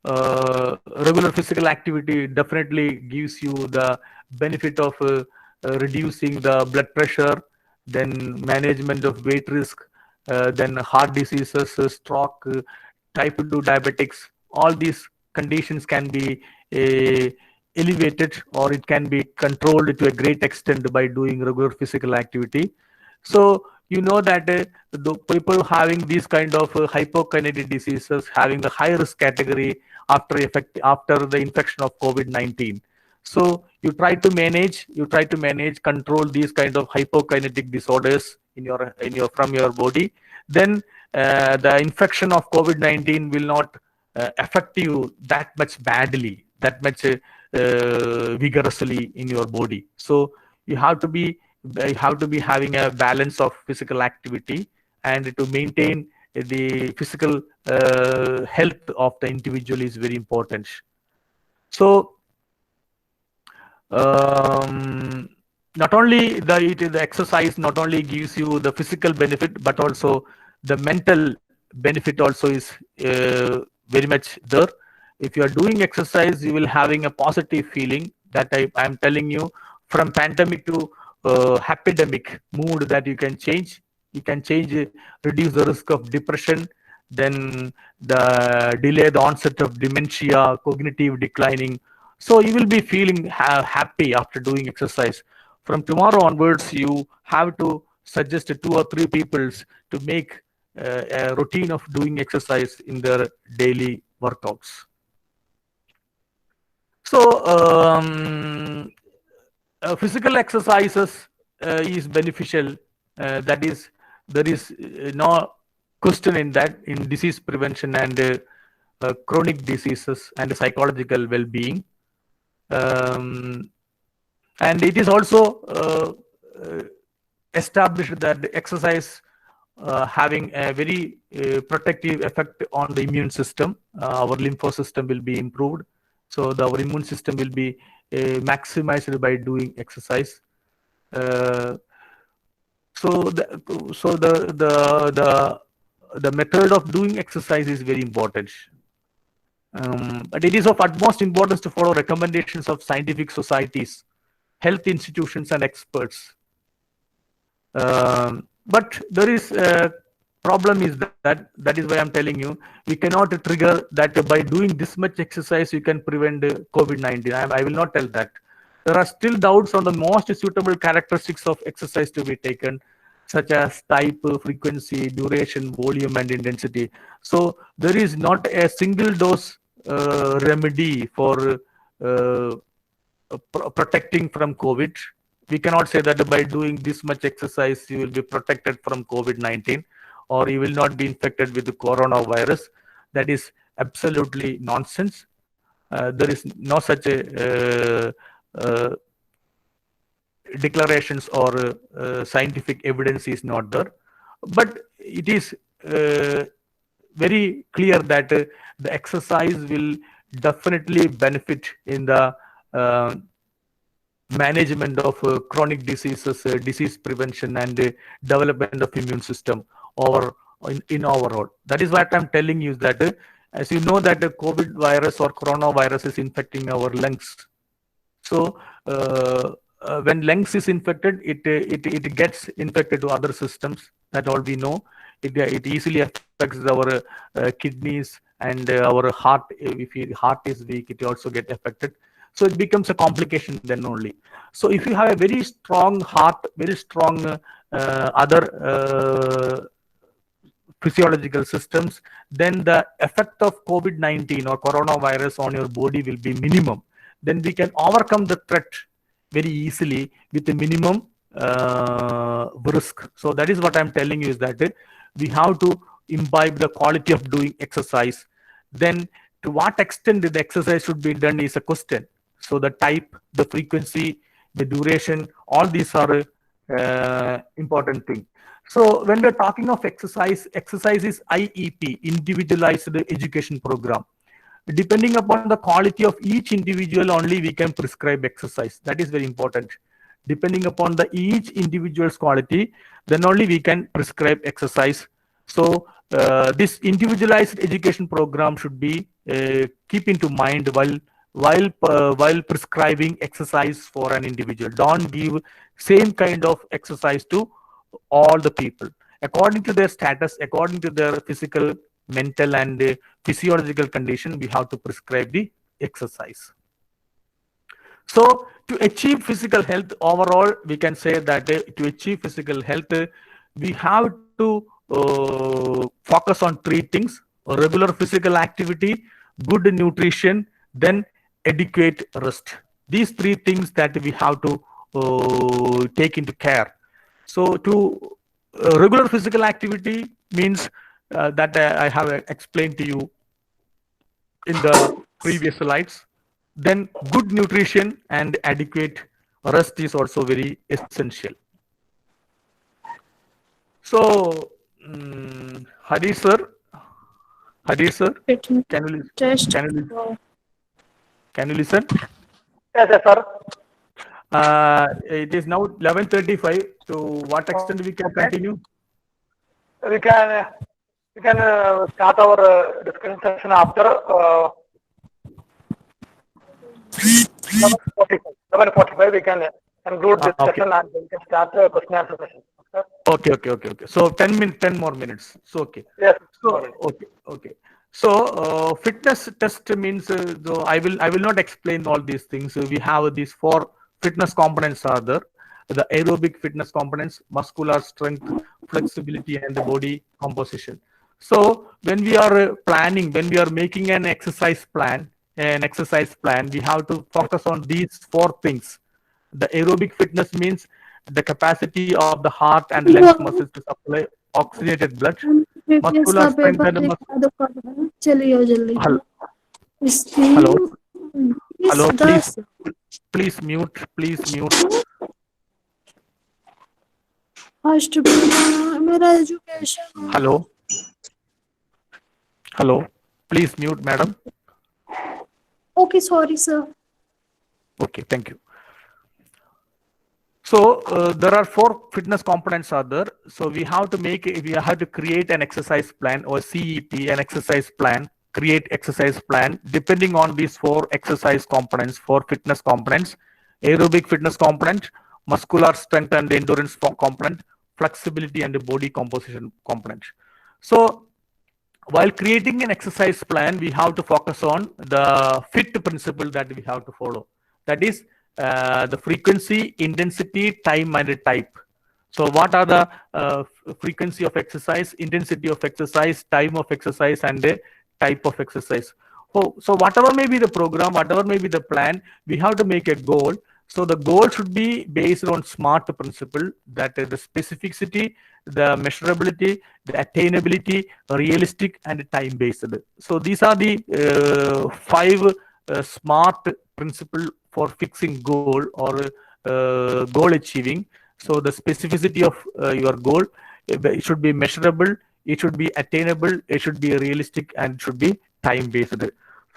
Regular physical activity definitely gives you the benefit of reducing the blood pressure, then management of weight risk, then heart diseases, stroke, type 2 diabetics. All these conditions can be elevated, or it can be controlled to a great extent by doing regular physical activity. So you know that the people having these kind of hypokinetic diseases, having the high risk category after the infection of COVID-19. So you try to manage, control these kind of hypokinetic disorders from your body. Then the infection of COVID-19 will not affect you that much badly, that much vigorously in your body. So you have to be having a balance of physical activity and to maintain the physical health of the individual is very important. So not only the exercise not only gives you the physical benefit, but also the mental benefit also is very much there. If you are doing exercise, you will having a positive feeling that I am telling you, from pandemic to epidemic mood, that you can change. You can change, reduce the risk of depression, then delay the onset of dementia, cognitive declining. So you will be feeling happy after doing exercise. From tomorrow onwards, you have to suggest 2 or 3 people to make a routine of doing exercise in their daily workouts. So physical exercises is beneficial. That is, there is no question in that, in disease prevention and chronic diseases and psychological well-being. And it is also established that the exercise having a very protective effect on the immune system. Our lympho system will be improved, so our immune system will be maximized by doing exercise. So the method of doing exercise is very important. But it is of utmost importance to follow recommendations of scientific societies, health institutions, and experts. But there is a problem is that is why I'm telling you, we cannot trigger that by doing this much exercise you can prevent COVID-19. I will not tell that. There are still doubts on the most suitable characteristics of exercise to be taken, such as type, frequency, duration, volume, and intensity. So there is not a single dose remedy for protecting from COVID. We cannot say that by doing this much exercise you will be protected from COVID-19 or you will not be infected with the coronavirus. That is absolutely nonsense. There is no such declarations or scientific evidence is not there. But it is very clear that the exercise will definitely benefit in the management of chronic diseases, disease prevention, and development of immune system in overall. That is what I'm telling you, that as you know that the COVID virus or coronavirus is infecting our lungs. So when lungs is infected, it gets infected to other systems. That all we know. It easily affects our kidneys and our heart. If your heart is weak, it also get affected. So it becomes a complication then only. So if you have a very strong heart, very strong other physiological systems, then the effect of COVID-19 or coronavirus on your body will be minimum. Then we can overcome the threat very easily with a minimum risk. So that is what I'm telling you, is that we have to imbibe the quality of doing exercise. Then to what extent the exercise should be done is a question. So the type, the frequency, the duration, all these are important things. So when we're talking of exercise, exercise is IEP, individualized education program. Depending upon the quality of each individual only we can prescribe exercise. That is very important. Depending upon the each individual's quality, then only we can prescribe exercise. So this individualized education program should be keep into mind while prescribing exercise for an individual. Don't give same kind of exercise to all the people. According to their status, according to their physical, mental, and physiological condition, we have to prescribe the exercise. So to achieve physical health overall, we can say that to achieve physical health, we have to focus on 3 things: regular physical activity, good nutrition, then adequate rest. These 3 things that we have to take into care. So to regular physical activity means that I have explained to you in the previous slides. Then good nutrition and adequate rest is also very essential. So Harish sir, Harish sir, Fitness can you test. can you can you listen? Yes, yes, sir. It is now 11:35. To what extent we can Okay. continue? We can start our discussion session after 11:45. 11:45 we can conclude this Okay. session and we can start the question answer session. Okay? Okay. So 10 more minutes. So okay. Yes. So okay. So fitness test means though I will not explain all these things. We have these 4 fitness components are there. The aerobic fitness components, muscular strength, flexibility, and the body composition. So when we are planning, when we are making an exercise plan, we have to focus on these 4 things. The aerobic fitness means the capacity of the heart and legs muscles to supply oxygenated blood. Muscular strength and चलिए जल्दी Hello. Hello. Hello, please mute. First मेरा education Hello, please mute, madam. Okay sorry sir Okay, thank you. So there are 4 fitness components are there. So we have to create an exercise plan, or CEP, an exercise plan, create exercise plan depending on these 4 exercise components, 4 fitness components: aerobic fitness component, muscular strength and endurance component, flexibility and body composition component. So while creating an exercise plan, we have to focus on the FIT principle that we have to follow. That is the frequency, intensity, time, and type. So what are the frequency of exercise, intensity of exercise, time of exercise, and the type of exercise? So whatever may be the program, whatever may be the plan, we have to make a goal. So the goal should be based on SMART principle, that is the specificity, the measurability, the attainability, realistic, and time based. So these are the 5 SMART principle for fixing goal or goal achieving. So the specificity of your goal, it should be measurable, it should be attainable, it should be realistic, and it should be time based.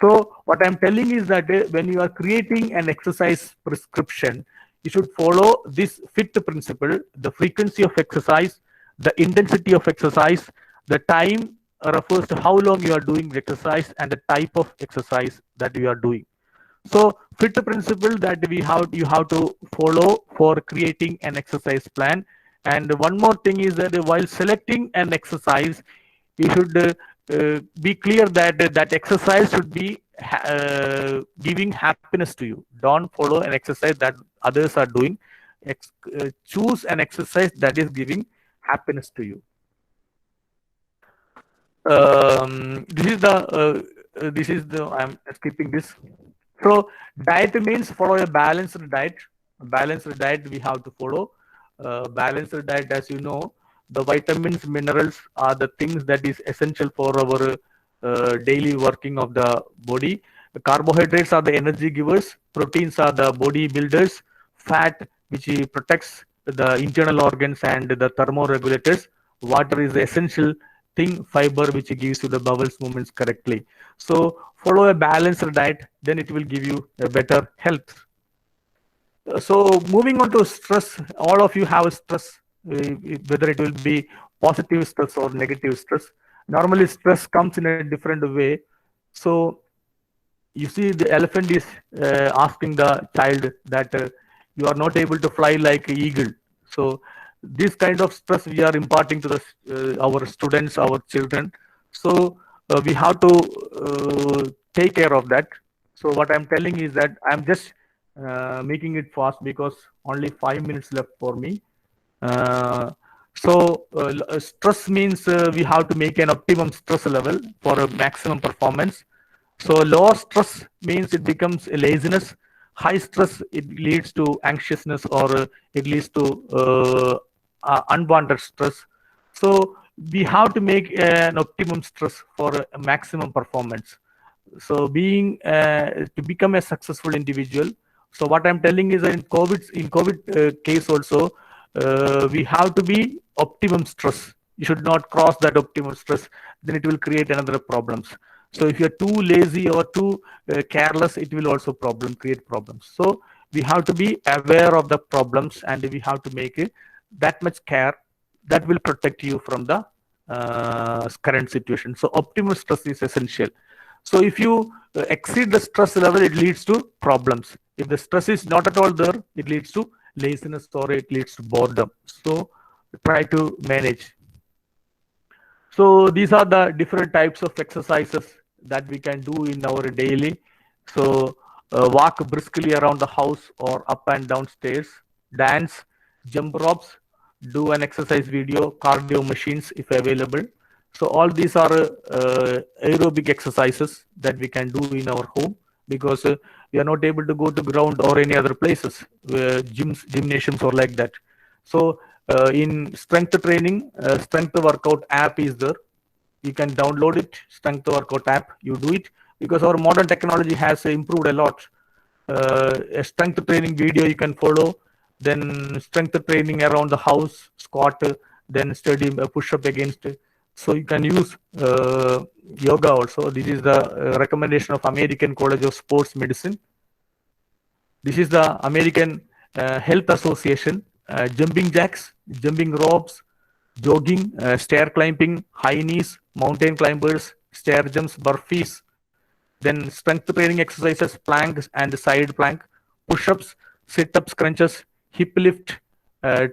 So what I'm telling is that when you are creating an exercise prescription, you should follow this FIT principle: the frequency of exercise, the intensity of exercise, the time refers to how long you are doing the exercise, and the type of exercise that you are doing. So FIT principle that you have to follow for creating an exercise plan. And one more thing is that while selecting an exercise, you should be clear that that exercise should be giving happiness to you. Don't follow an exercise that others are doing. Choose an exercise that is giving happiness to you. This is the I'm skipping this. So diet means follow a balanced diet. Balanced diet we have to follow. Balanced diet, as you know, the vitamins, minerals are the things that is essential for our daily working of the body. The carbohydrates are the energy givers. Proteins are the body builders. Fat, which protects the internal organs and the thermoregulators. Water is the essential thing. Fiber, which gives you the bowels movements correctly. So follow a balanced diet, then it will give you a better health. So moving on to stress, all of you have stress, whether it will be positive stress or negative stress. Normally stress comes in a different way. So you see the elephant is asking the child that you are not able to fly like an eagle. So this kind of stress we are imparting to the our students, our children. So we have to take care of that. So what I'm telling is that I'm just making it fast because only 5 minutes left for me. Stress means we have to make an optimum stress level for a maximum performance. So low stress means it becomes a laziness. High stress, it leads to anxiousness, or it leads to unwanted stress. So we have to make an optimum stress for a maximum performance. So to become a successful individual. So what I'm telling is that in COVID case also, we have to be optimum stress. You should not cross that optimal stress, then it will create another problems. So if you're too lazy or too careless, it will also create problems. So we have to be aware of the problems, and we have to make that much care that will protect you from the current situation. So optimal stress is essential. So if you exceed the stress level, it leads to problems. If the stress is not at all there, it leads to laziness or it leads to boredom. So try to manage. So these are the different types of exercises that we can do in our daily. So walk briskly around the house or up and down stairs, dance, jump ropes, do an exercise video, cardio machines if available. So all these are aerobic exercises that we can do in our home, because we are not able to go to ground or any other places, gyms, gymnasiums or like that. So in strength training, strength workout app is there. You can download it, strength workout app. You do it, because our modern technology has improved a lot. A strength training video you can follow, then strength training around the house, squat, then study push up against. So you can use yoga also. This is the recommendation of American College of Sports Medicine. This is the American Health Association. Jumping jacks, jumping ropes, jogging, stair climbing, high knees, mountain climbers, stair jumps, burpees. Then strength training exercises, plank and side plank, push-ups, sit-ups, crunches, hip lift,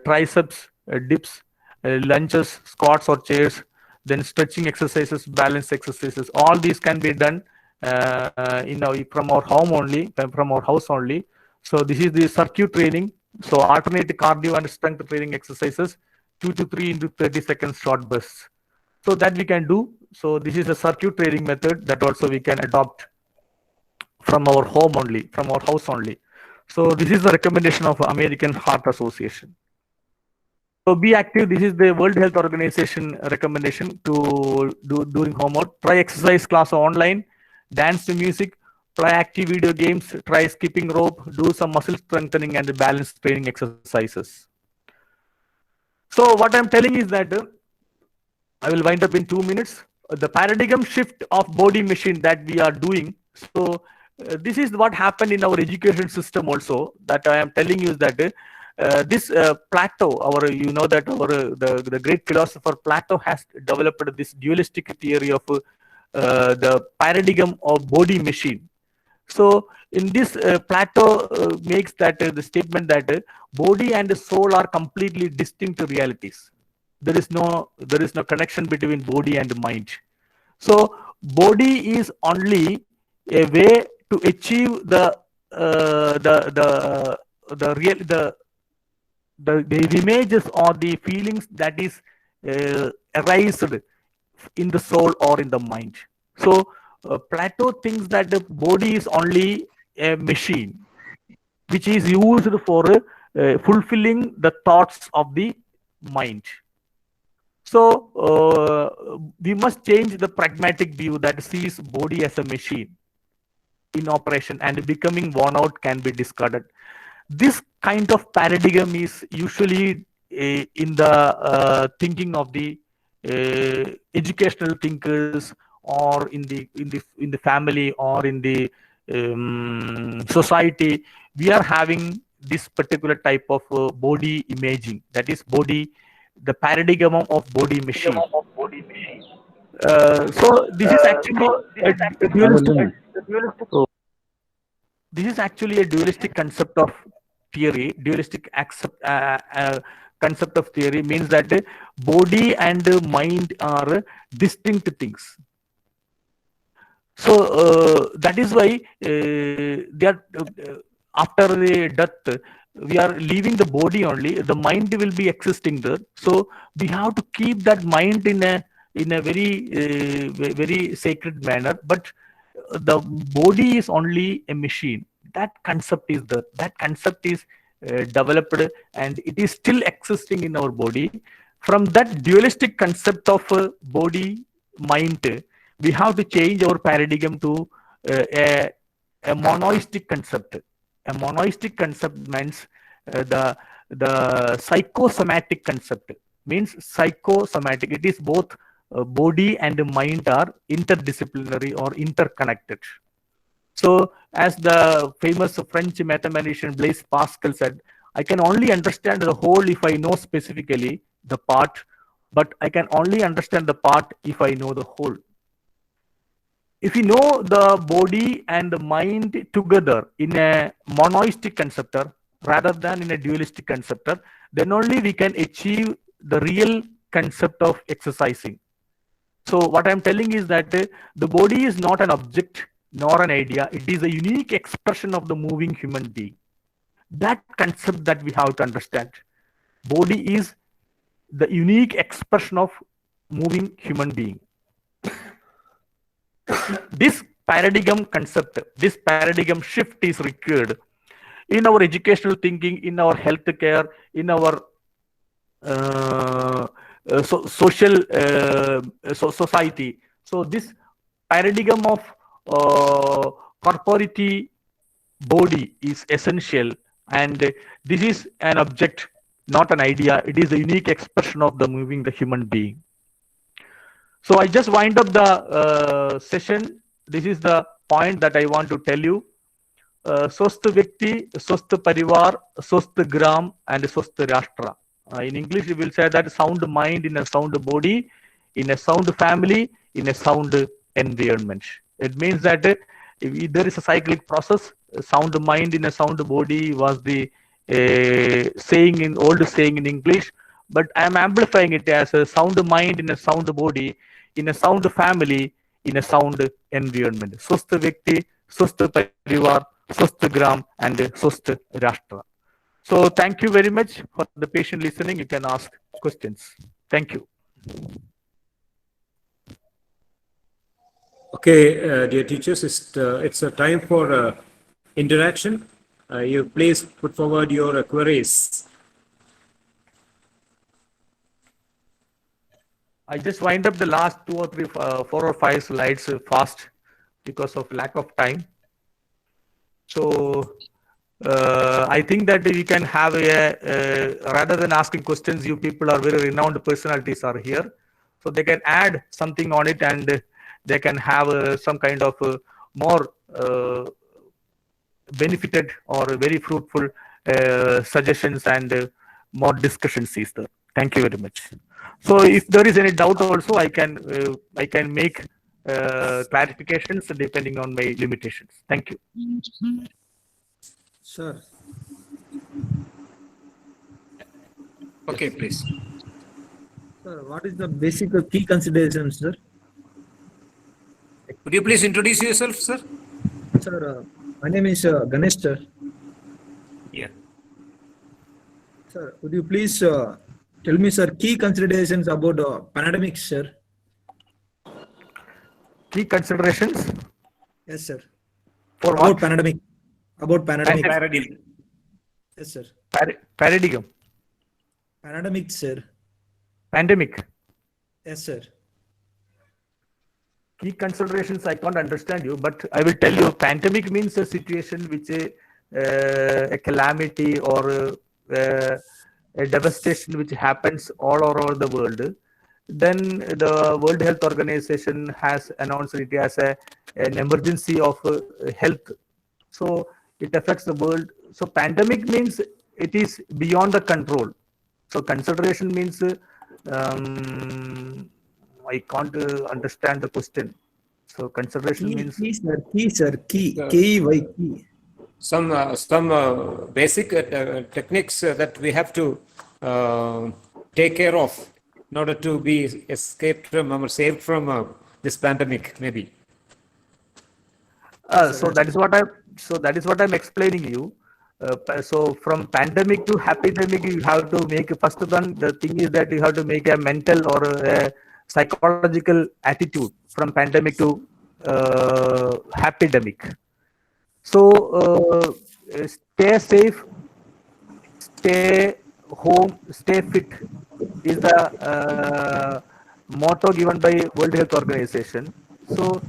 triceps, dips, lunges, squats or chairs. Then stretching exercises, balance exercises. All these can be done from our home only, from our house only. So this is the circuit training. So alternate cardio and strength training exercises, 2 to 3 into 30 seconds short bursts. So that we can do. So this is a circuit training method that also we can adopt from our home only, from our house only. So this is the recommendation of American Heart Association. So be active. This is the World Health Organization recommendation to do during homework. Try exercise class online, dance to music, try active video games, try skipping rope, do some muscle strengthening and balance training exercises. So what I'm telling is that I will wind up in 2 minutes. The paradigm shift of body machine that we are doing. So this is what happened in our education system also, that I am telling you, is that this Plato, the great philosopher Plato has developed this dualistic theory of the paradigm of body machine. So in this Plato makes that the statement that body and soul are completely distinct realities. There is no connection between body and mind. So body is only a way to achieve the images or the feelings that is arised in the soul or in the mind. So Plato thinks that the body is only a machine which is used for fulfilling the thoughts of the mind. So we must change the pragmatic view that sees body as a machine in operation, and becoming worn out can be discarded. This kind of paradigm is usually in the thinking of the educational thinkers, or in the family, or in the society. We are having this particular type of body imaging, that is the paradigm of body machine. So this is actually a dualistic. This is actually a dualistic concept of theory. Dualistic concept of theory means that body and mind are distinct things. So that is why they are after the death, we are leaving the body only. The mind will be existing there. So we have to keep that mind in a very sacred manner. But the body is only a machine. That concept is there. That concept is developed, and it is still existing in our body. From that dualistic concept of body mind, we have to change our paradigm to a monoistic concept. A monoistic concept means the psychosomatic concept. means psychosomatic. It is both body and mind are interdisciplinary or interconnected. So, as the famous French mathematician Blaise Pascal said, I can only understand the whole if I know specifically the part, but I can only understand the part if I know the whole. If you know the body and the mind together in a monoistic conceptor rather than in a dualistic conceptor, then only we can achieve the real concept of exercising. So what I'm telling is that the body is not an object nor an idea. It is a unique expression of the moving human being. That concept that we have to understand. Body is the unique expression of moving human being. This paradigm concept, this paradigm shift is required in our educational thinking, in our healthcare, in our social society. So this paradigm of corporeity body is essential, and this is an object, not an idea. It is a unique expression of the moving the human being. So I just wind up the session. This is the point that I want to tell you. Swasth Vyakti, Swasth Parivar, Swasth Gram, and Swasth Rashtra. In English, we will say that sound mind in a sound body, in a sound family, in a sound environment. It means that if there is a cyclic process, sound mind in a sound body was the old saying in English, but I am amplifying it as a sound mind in a sound body, in a sound family, in a sound environment. Swasth Vyakti, Swasth Parivar, Swasth Gram, and Swasth Rashtra. So thank you very much for the patient listening. You can ask questions. Thank you. Okay, dear teachers, it's a time for interaction. You please put forward your queries. I just wind up the last 2 or 3, 4 or 5 slides fast because of lack of time. So I think that we can have rather than asking questions, you people are very renowned personalities are here. So they can add something on it, and they can have some kind of more benefited or very fruitful suggestions and more discussions is there. Thank you very much. So if there is any doubt also, I can make clarifications depending on my limitations. Thank you. Sure. Okay, please. Sir, what is the basic key considerations, sir? Would you please introduce yourself, sir? Sir, my name is Ganesh, sir. Yeah. Sir, would you please tell me, sir, key considerations about pandemic, sir? Key considerations Yes, sir. for About what? pandemic. About pandemic. Paradigm. Yes, sir. Paradigm. Pandemic, sir. Pandemic. Yes, sir. Key considerations, I can't understand you, but I will tell you, pandemic means a situation which a calamity or a devastation which happens all over the world. Then the World Health Organization has announced it as an emergency of health. So it affects the world. So pandemic means it is beyond the control. So consideration means I can't understand the question. So consideration means Key, sir. Key. Some basic techniques that we have to take care of in order to be escaped from or saved from this pandemic, maybe. so that is what I'm explaining you. So from pandemic to epidemic, you have to make first one. The thing is that you have to make a mental or a psychological attitude from pandemic to epidemic. So stay safe, stay home, stay fit is the motto given by World Health Organization. So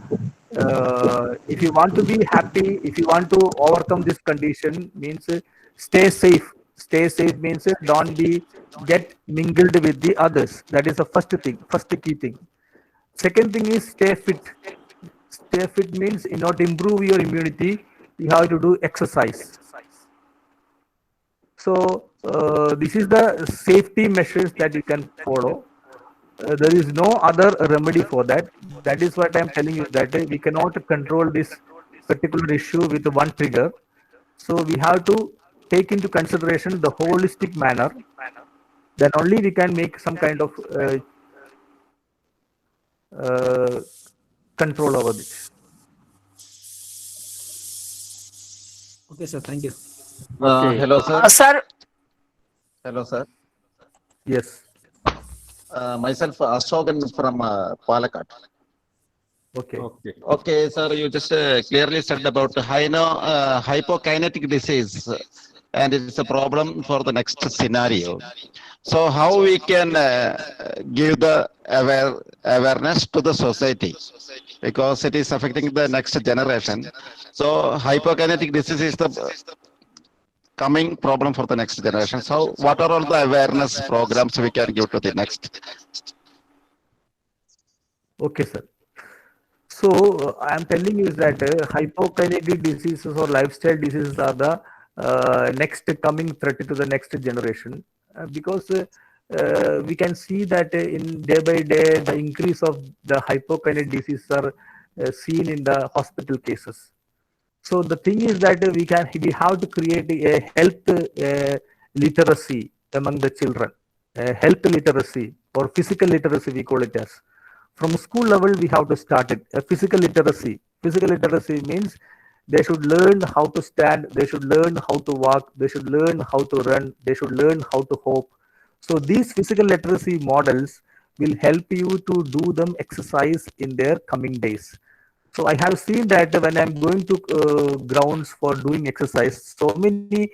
if you want to be happy, if you want to overcome this condition, means stay safe Stay safe means don't get mingled with the others. That is the first thing, first key thing. Second thing is stay fit. Stay fit means in order to improve your immunity, you have to do exercise. So this is the safety measures that you can follow. There is no other remedy for that. That is what I am telling you, that we cannot control this particular issue with one trigger. So we have to take into consideration the holistic manner. Then only we can make some kind of control over this. Okay, sir. Thank you. Okay. Hello, sir. Sir, Hello, sir. Yes. Myself, Ashokan from Palakkad. Okay. Okay, sir, you just clearly said about hypokinetic disease, and it's a problem for the next scenario. So how we can give the awareness to the society, because it is affecting the next generation. So hypokinetic disease is the coming problem for the next generation. So what are all the awareness programs we can give to the next? Okay, sir. So I am telling you that hypokinetic diseases or lifestyle diseases are the next coming threat to the next generation, because we can see that in day by day the increase of the hypokinetic diseases are seen in the hospital cases. So the thing is that we have to create a health literacy among the children, health literacy or physical literacy we call it as. From school level, we have to start it. Physical literacy. Physical literacy means they should learn how to stand, they should learn how to walk, they should learn how to run, they should learn how to hop. So these physical literacy models will help you to do them exercise in their coming days. So I have seen that when I'm going to grounds for doing exercise, so many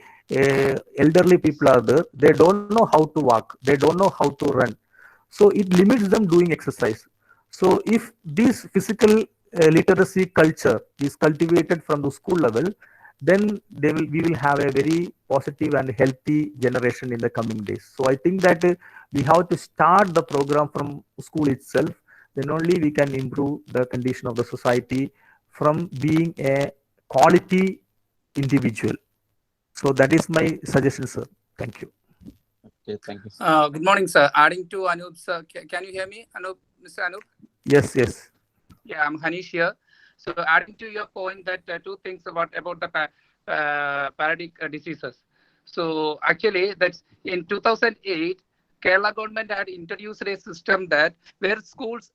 elderly people are there. They don't know how to walk, they don't know how to run. So it limits them doing exercise. So if this physical literacy culture is cultivated from the school level, then we will have a very positive and healthy generation in the coming days. So I think that we have to start the program from school itself. Then only we can improve the condition of the society from being a quality individual. So that is my suggestion, sir. Thank you. Okay, thank you. Good morning, sir. Adding to Anup, sir, can you hear me, Anup, Mr. Anup? Yes, yes. Yeah, I'm Hanish here. So adding to your point that two things about the paradigm diseases. So actually, that's in 2008, Kerala government had introduced a system that where schools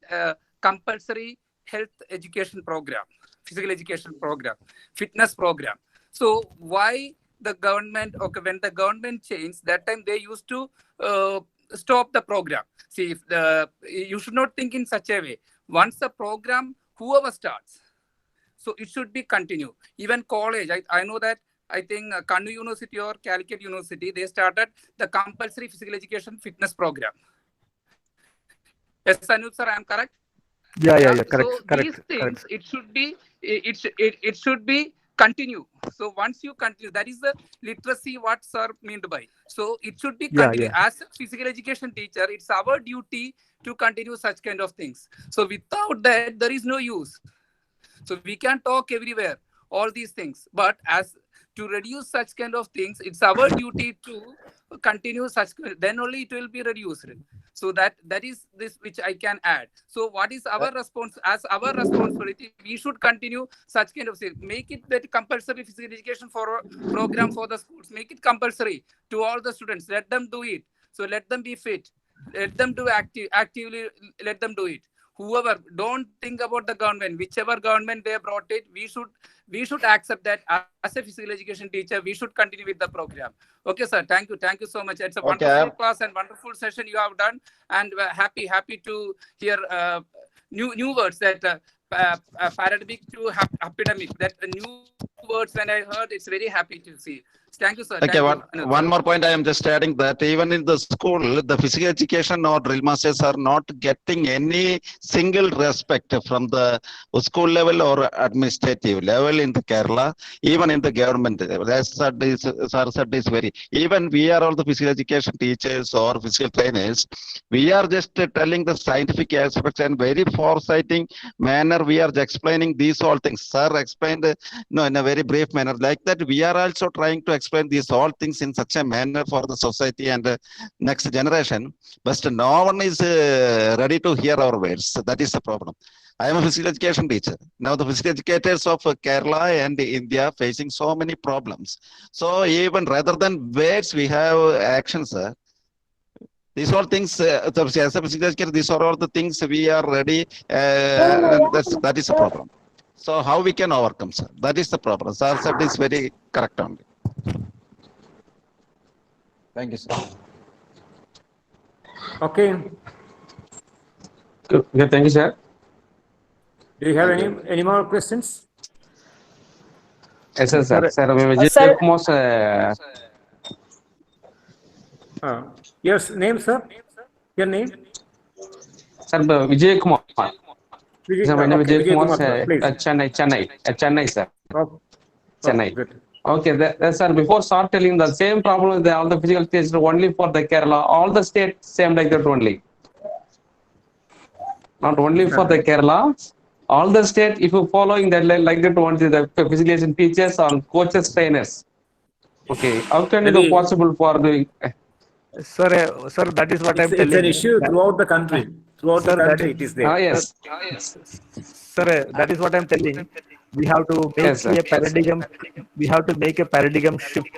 compulsory health education program, physical education program, fitness program. So why the government, okay, when the government changed, that time they used to stop the program. See, if you should not think in such a way. Once the program, whoever starts, so it should be continue. Even college, I know that, I think Kannu University or Calicut University, they started the compulsory physical education fitness program. Yes, Anup sir, I am correct? Yeah, correct. So correct, these things, correct. it should be continue. So once you continue, that is the literacy what sir meant by. So it should be continue. Yeah. As a physical education teacher, it's our duty to continue such kind of things. So without that, there is no use. So we can talk everywhere, all these things, but as to reduce such kind of things, it's our duty to continue such, then only it will be reduced. So that is this which I can add. So what is our response? As our responsibility, we should continue such kind of things. Make it that compulsory physical education for program for the schools. Make it compulsory to all the students. Let them do it. So let them be fit. Let them do actively. Let them do it. Whoever, don't think about the government. Whichever government they brought it, we should accept that as a physical education teacher, we should continue with the program. Okay, sir. Thank you so much. It's a wonderful class and wonderful session you have done, and we're happy to hear new words that paradigm to epidemic. That new words when I heard, it's very happy to see. Thank you, sir. Okay, Thank you. one more point I am just adding that even in the school, the physical education or drill masters are not getting any single respect from the school level or administrative level in the Kerala, even in the government. As sir said is very, even we are all the physical education teachers or physical trainers, we are just telling the scientific aspects and very foresighting manner. We are explaining these all things. Sir explained in a very brief manner. Like that, we are also trying to explain these all things in such a manner for the society and next generation. But no one is ready to hear our words. That is the problem. I am a physical education teacher. Now the physical educators of Kerala and India facing so many problems. So even rather than words, we have actions, sir. These all things, as a physical educator, these are all the things we are ready. That is the problem. So how we can overcome, sir? That is the problem. Sir said is very correct only. Thank you, sir. Okay. Okay, thank you, sir. Do you have any more questions? Yes, sir. Sir, Your name, sir? Your name? Sir, Vijay Kumar. Sir, my name is Vijay Kumar, sir, please. Chennai, sir. Oh, Chennai. good. Okay, sir, before start telling the same problem with all the physical teachers only for the Kerala, all the states same like that only. Not only for the Kerala, all the state, if you following that like that only the physical education teachers and coaches, trainers. Okay, how can it be possible for doing? Sir, that is what I'm telling. It's an issue throughout the country. Throughout the country, it is there. Yes. Sir, that is what I'm telling. We have to make a paradigm. We have to make a paradigm shift.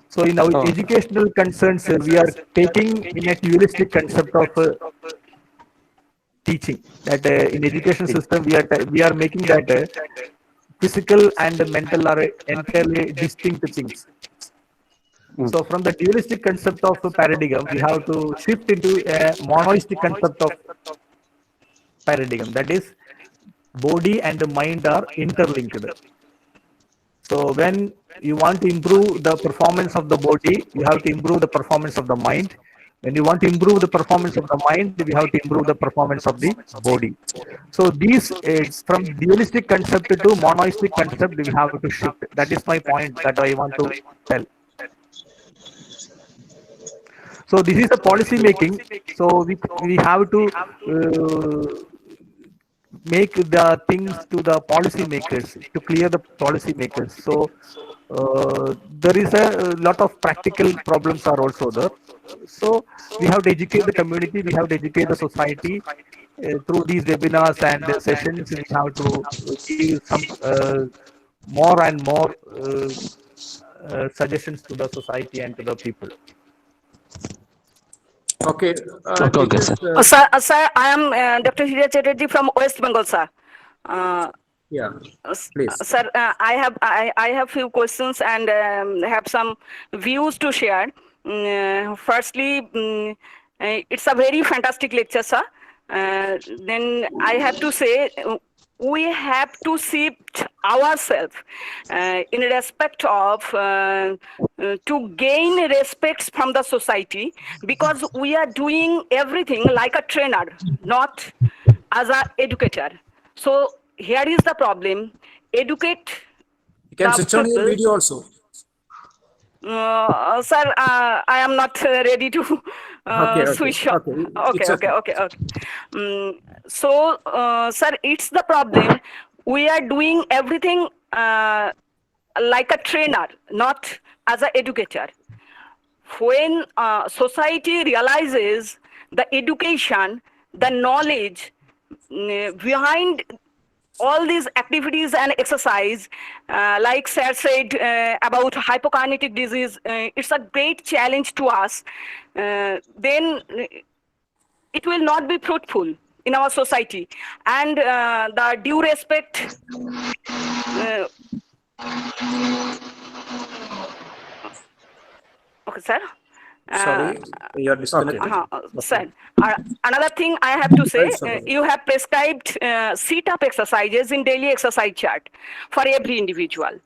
So in our educational concerns, we are taking in a dualistic concept of teaching. That in education system, we are making that physical and mental are entirely distinct things. So from the dualistic concept of paradigm, we have to shift into a monoistic concept of paradigm. That is, body and mind are interlinked. So when you want to improve the performance of the body, you have to improve the performance of the mind. When you want to improve the performance of the mind, we have to improve the performance of the body. So these is from dualistic concept to monoistic concept, we have to shift. That is my point that I want to tell. So this is a policy making. So we have to make the things to the policy makers, to clear the policy makers. So there is a lot of practical problems are also there. So we have to educate the community, we have to educate the society through these webinars and sessions. We have to give some more and more suggestions to the society and to the people. Okay. Okay, sir. Sir, I am Dr. Hirya Chatterjee from West Bengal, sir. Yeah, please. Sir, I have few questions and have some views to share. Firstly, it's a very fantastic lecture, sir. Then I have to say, we have to shift ourselves in respect of to gain respect from the society, because we are doing everything like a trainer, not as an educator. So here is the problem. Educate. You can switch on your video also. Sir, I am not ready to switch on. Okay. So, sir, it's the problem. We are doing everything like a trainer, not as an educator. When society realizes the education, the knowledge behind all these activities and exercise, like sir said about hypokinetic disease, it's a great challenge to us. Then it will not be fruitful in our society, and the due respect. Okay, sir. Sorry, you are disconnected. Sir, another thing I have to say, you have prescribed sit-up exercises in daily exercise chart for every individual.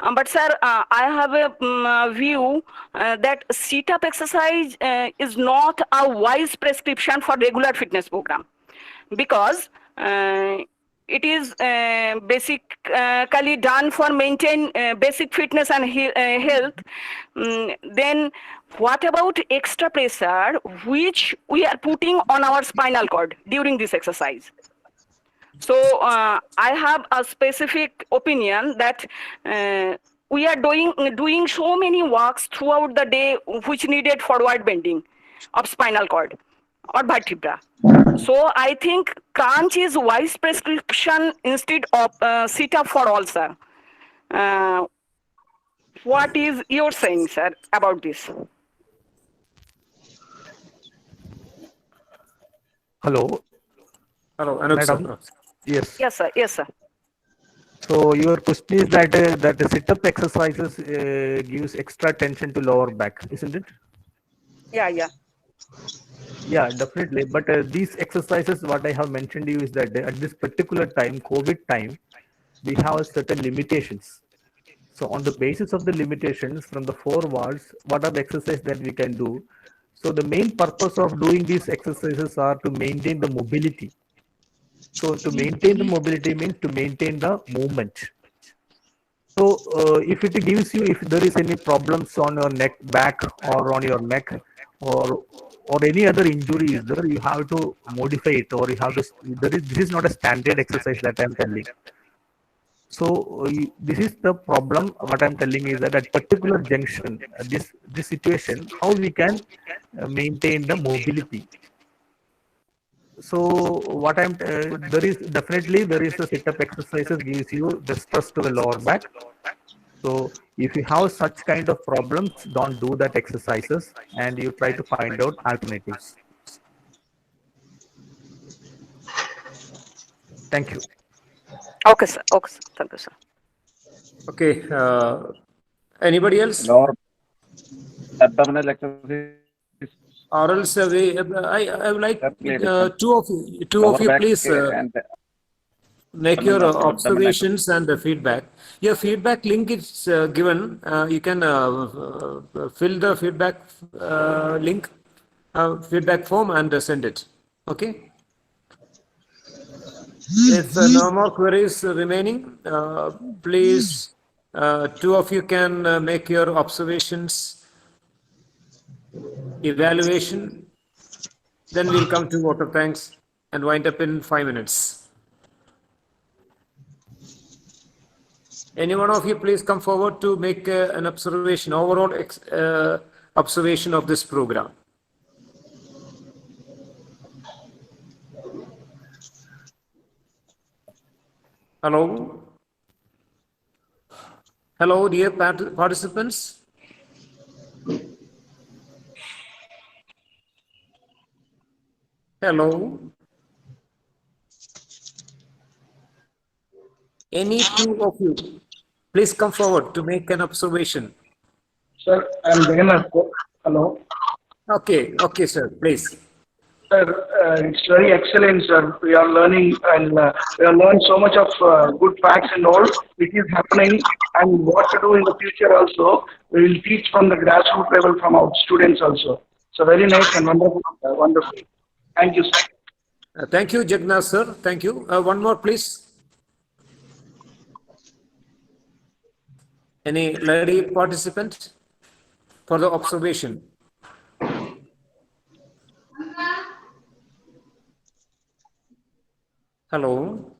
But sir, I have a view that sit-up exercise is not a wise prescription for regular fitness program, because it is basically done for maintain basic fitness and health. Then what about extra pressure which we are putting on our spinal cord during this exercise? So I have a specific opinion that we are doing so many walks throughout the day which needed forward bending of spinal cord or vertebra. So I think crunch is wise prescription instead of sit up for all, sir. What is your saying, sir, about this? Hello. Hello, Anup Madam. sir. Yes. Yes, sir. Yes, sir. So your question is that that the sit-up exercises gives extra tension to lower back, isn't it? Yeah, yeah. Yeah, definitely. But these exercises, what I have mentioned to you is that at this particular time, COVID time, we have certain limitations. So on the basis of the limitations from the four walls, what are the exercises that we can do? So the main purpose of doing these exercises are to maintain the mobility. So to maintain the mobility means to maintain the movement. So if it gives you, if there is any problems on your neck, back, or on your neck, or any other injury is there, you have to modify it, or you have to. This is not a standard exercise that I am telling. So this is the problem. What I am telling is that at particular junction, this situation, how we can maintain the mobility. So what I'm there is a sit-up exercises gives you the stress to the lower back. So if you have such kind of problems, don't do that exercises, and you try to find out alternatives. Thank you. Okay, sir. Okay, sir. Thank you, sir. Okay. Anybody else? Abdominal exercise. Or else I would like two of you please make your observations and the feedback. Your feedback link is given. You can fill the feedback link, feedback form, and send it. Okay. If no more queries remaining, please, two of you can make your observations, evaluation, then we'll come to vote of thanks and wind up in 5 minutes. Any one of you please come forward to make an observation, overall observation of this program. Hello? Hello, dear participants. Hello. Any two of you, please come forward to make an observation. Sir, I am beginner. Hello. Okay, sir, please. Sir, it's very excellent, sir. We are learning and we have learned so much of good facts and all which is happening and what to do in the future also. We will teach from the grassroots level from our students also. So very nice and wonderful. Wonderful. Thank you, sir. Thank you, Jagna, sir. Thank you. One more, please. Any lady participant for the observation? Hello.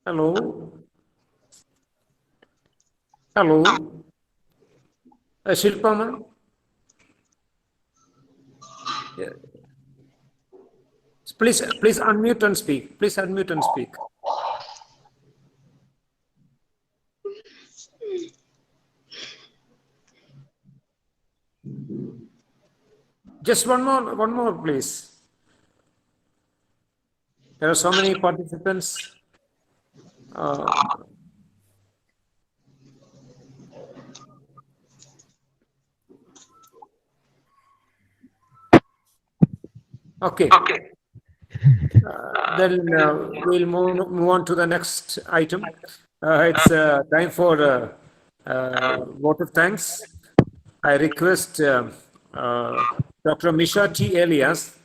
Hello. Hello. Shilpa ma'am. Yeah. Please unmute and speak. Please unmute and speak. Just one more, please. There are so many participants. Okay. Then we'll move on to the next item. It's time for vote of thanks. I request Dr. Misha T. Elias,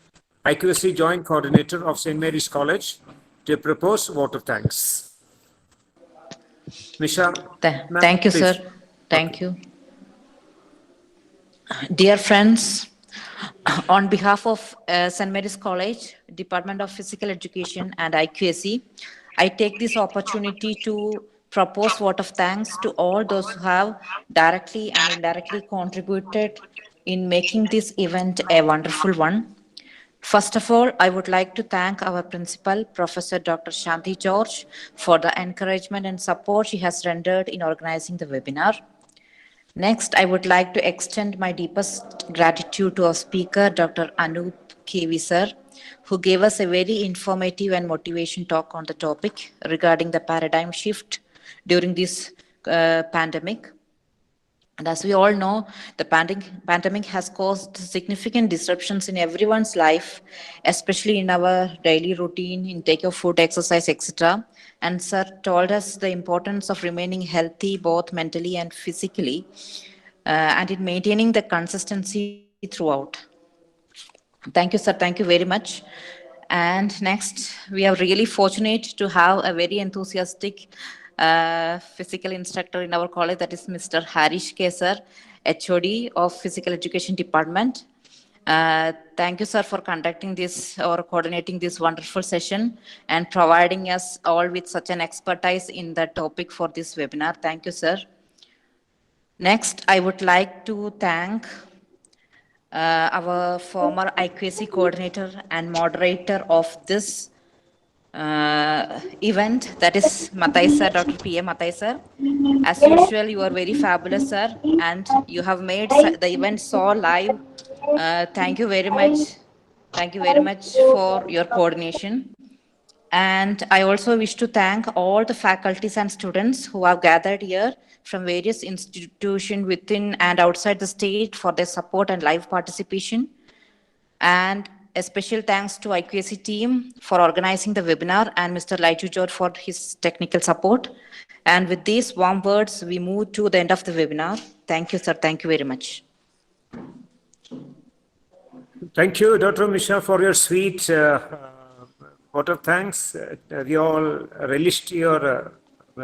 IQAC Joint Coordinator of St. Mary's College, to propose vote of thanks. Misha. Thank you, please. sir. Thank you. Dear friends, on behalf of St. Mary's College, Department of Physical Education and IQAC, I take this opportunity to propose vote of thanks to all those who have directly and indirectly contributed in making this event a wonderful one. First of all, I would like to thank our principal, Professor Dr. Shanti George, for the encouragement and support she has rendered in organizing the webinar. Next, I would like to extend my deepest gratitude to our speaker, Dr. Anup KV sir, who gave us a very informative and motivation talk on the topic regarding the paradigm shift during this pandemic. And as we all know, the pandemic has caused significant disruptions in everyone's life, especially in our daily routine, intake of food, exercise, etc. And sir told us the importance of remaining healthy, both mentally and physically, and in maintaining the consistency throughout. Thank you, sir. Thank you very much. And next, we are really fortunate to have a very enthusiastic physical instructor in our college, that is Mr. Harish K. sir, HOD of Physical Education Department. Thank you, sir, for conducting this or coordinating this wonderful session and providing us all with such an expertise in the topic for this webinar. Thank you, sir. Next, I would like to thank our former IQAC coordinator and moderator of this event, that is Mathai sir, Dr. P.A. Mathai sir. As usual, you are very fabulous, sir, and you have made the event so live. Thank you very much. Thank you very much for your coordination. And I also wish to thank all the faculties and students who have gathered here from various institutions within and outside the state for their support and live participation. And a special thanks to IQAC team for organizing the webinar and Mr. Laiju George for his technical support. And with these warm words, we move to the end of the webinar. Thank you, sir. Thank you very much. Thank you, Dr. Misha, for your sweet vote of thanks. We all relished your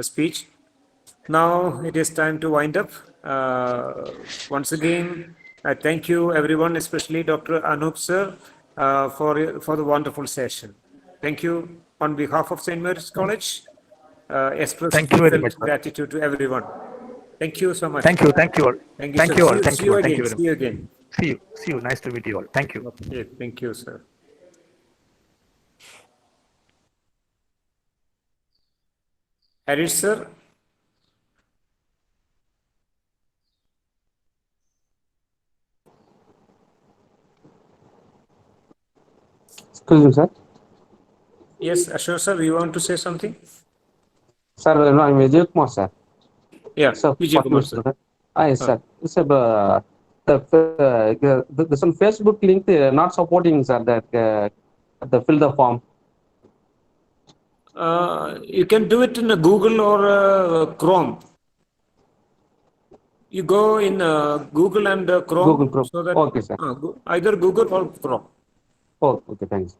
speech. Now it is time to wind up. Once again, I thank you, everyone, especially Dr. Anup sir, for the wonderful session. Thank you on behalf of St. Mary's College. Express Thank you very much, gratitude to everyone. Thank you so much. Thank you. Thank you all. Thank you, Thank sir. you all. Thank See you. you Thank again. you very See you again. See you. See you. Nice to meet you all. Thank you. Okay, thank you, sir. Harish, sir. Excuse me, sir. Yes, Ashok, sir, you want to say something? Sir, no, I'm Vijay Kumar, sir. Yeah, Sir, Vijay Kumar, sir. Yes, sir. Sir, there's some Facebook link not supporting, sir, that fill the form. You can do it in a Google or Chrome. You go in Google and Chrome. Google Chrome. So that, Okay, sir. either Google or Chrome. Oh, okay, thanks.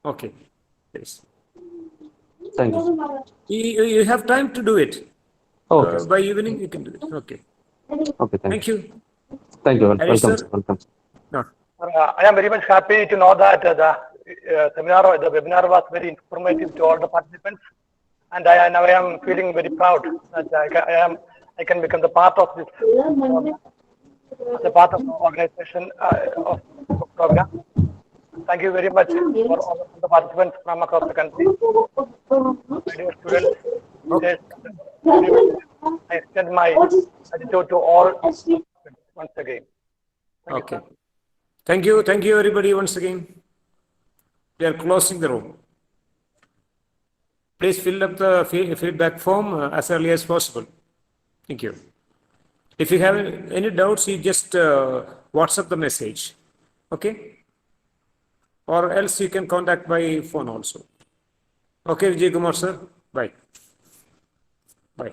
Okay. Yes. Thank you. You have time to do it. Okay. By evening, you can do it. Okay. Okay, Thank you. Thank you. Harish, Welcome. sir. Welcome. No. I am very much happy to know that the webinar was very informative to all the participants, and now I am feeling very proud that I can become the part of this, the part of the organization of the program. Thank you very much for all of the participants from across the country. My dear students, I extend my gratitude to all once again. Okay. Thank you, everybody, once again. We are closing the room. Please fill up the feedback form as early as possible. Thank you. If you have any doubts, you just WhatsApp the message. Okay? Or else you can contact by phone also. Okay, Vijay Kumar sir. Bye. Bye.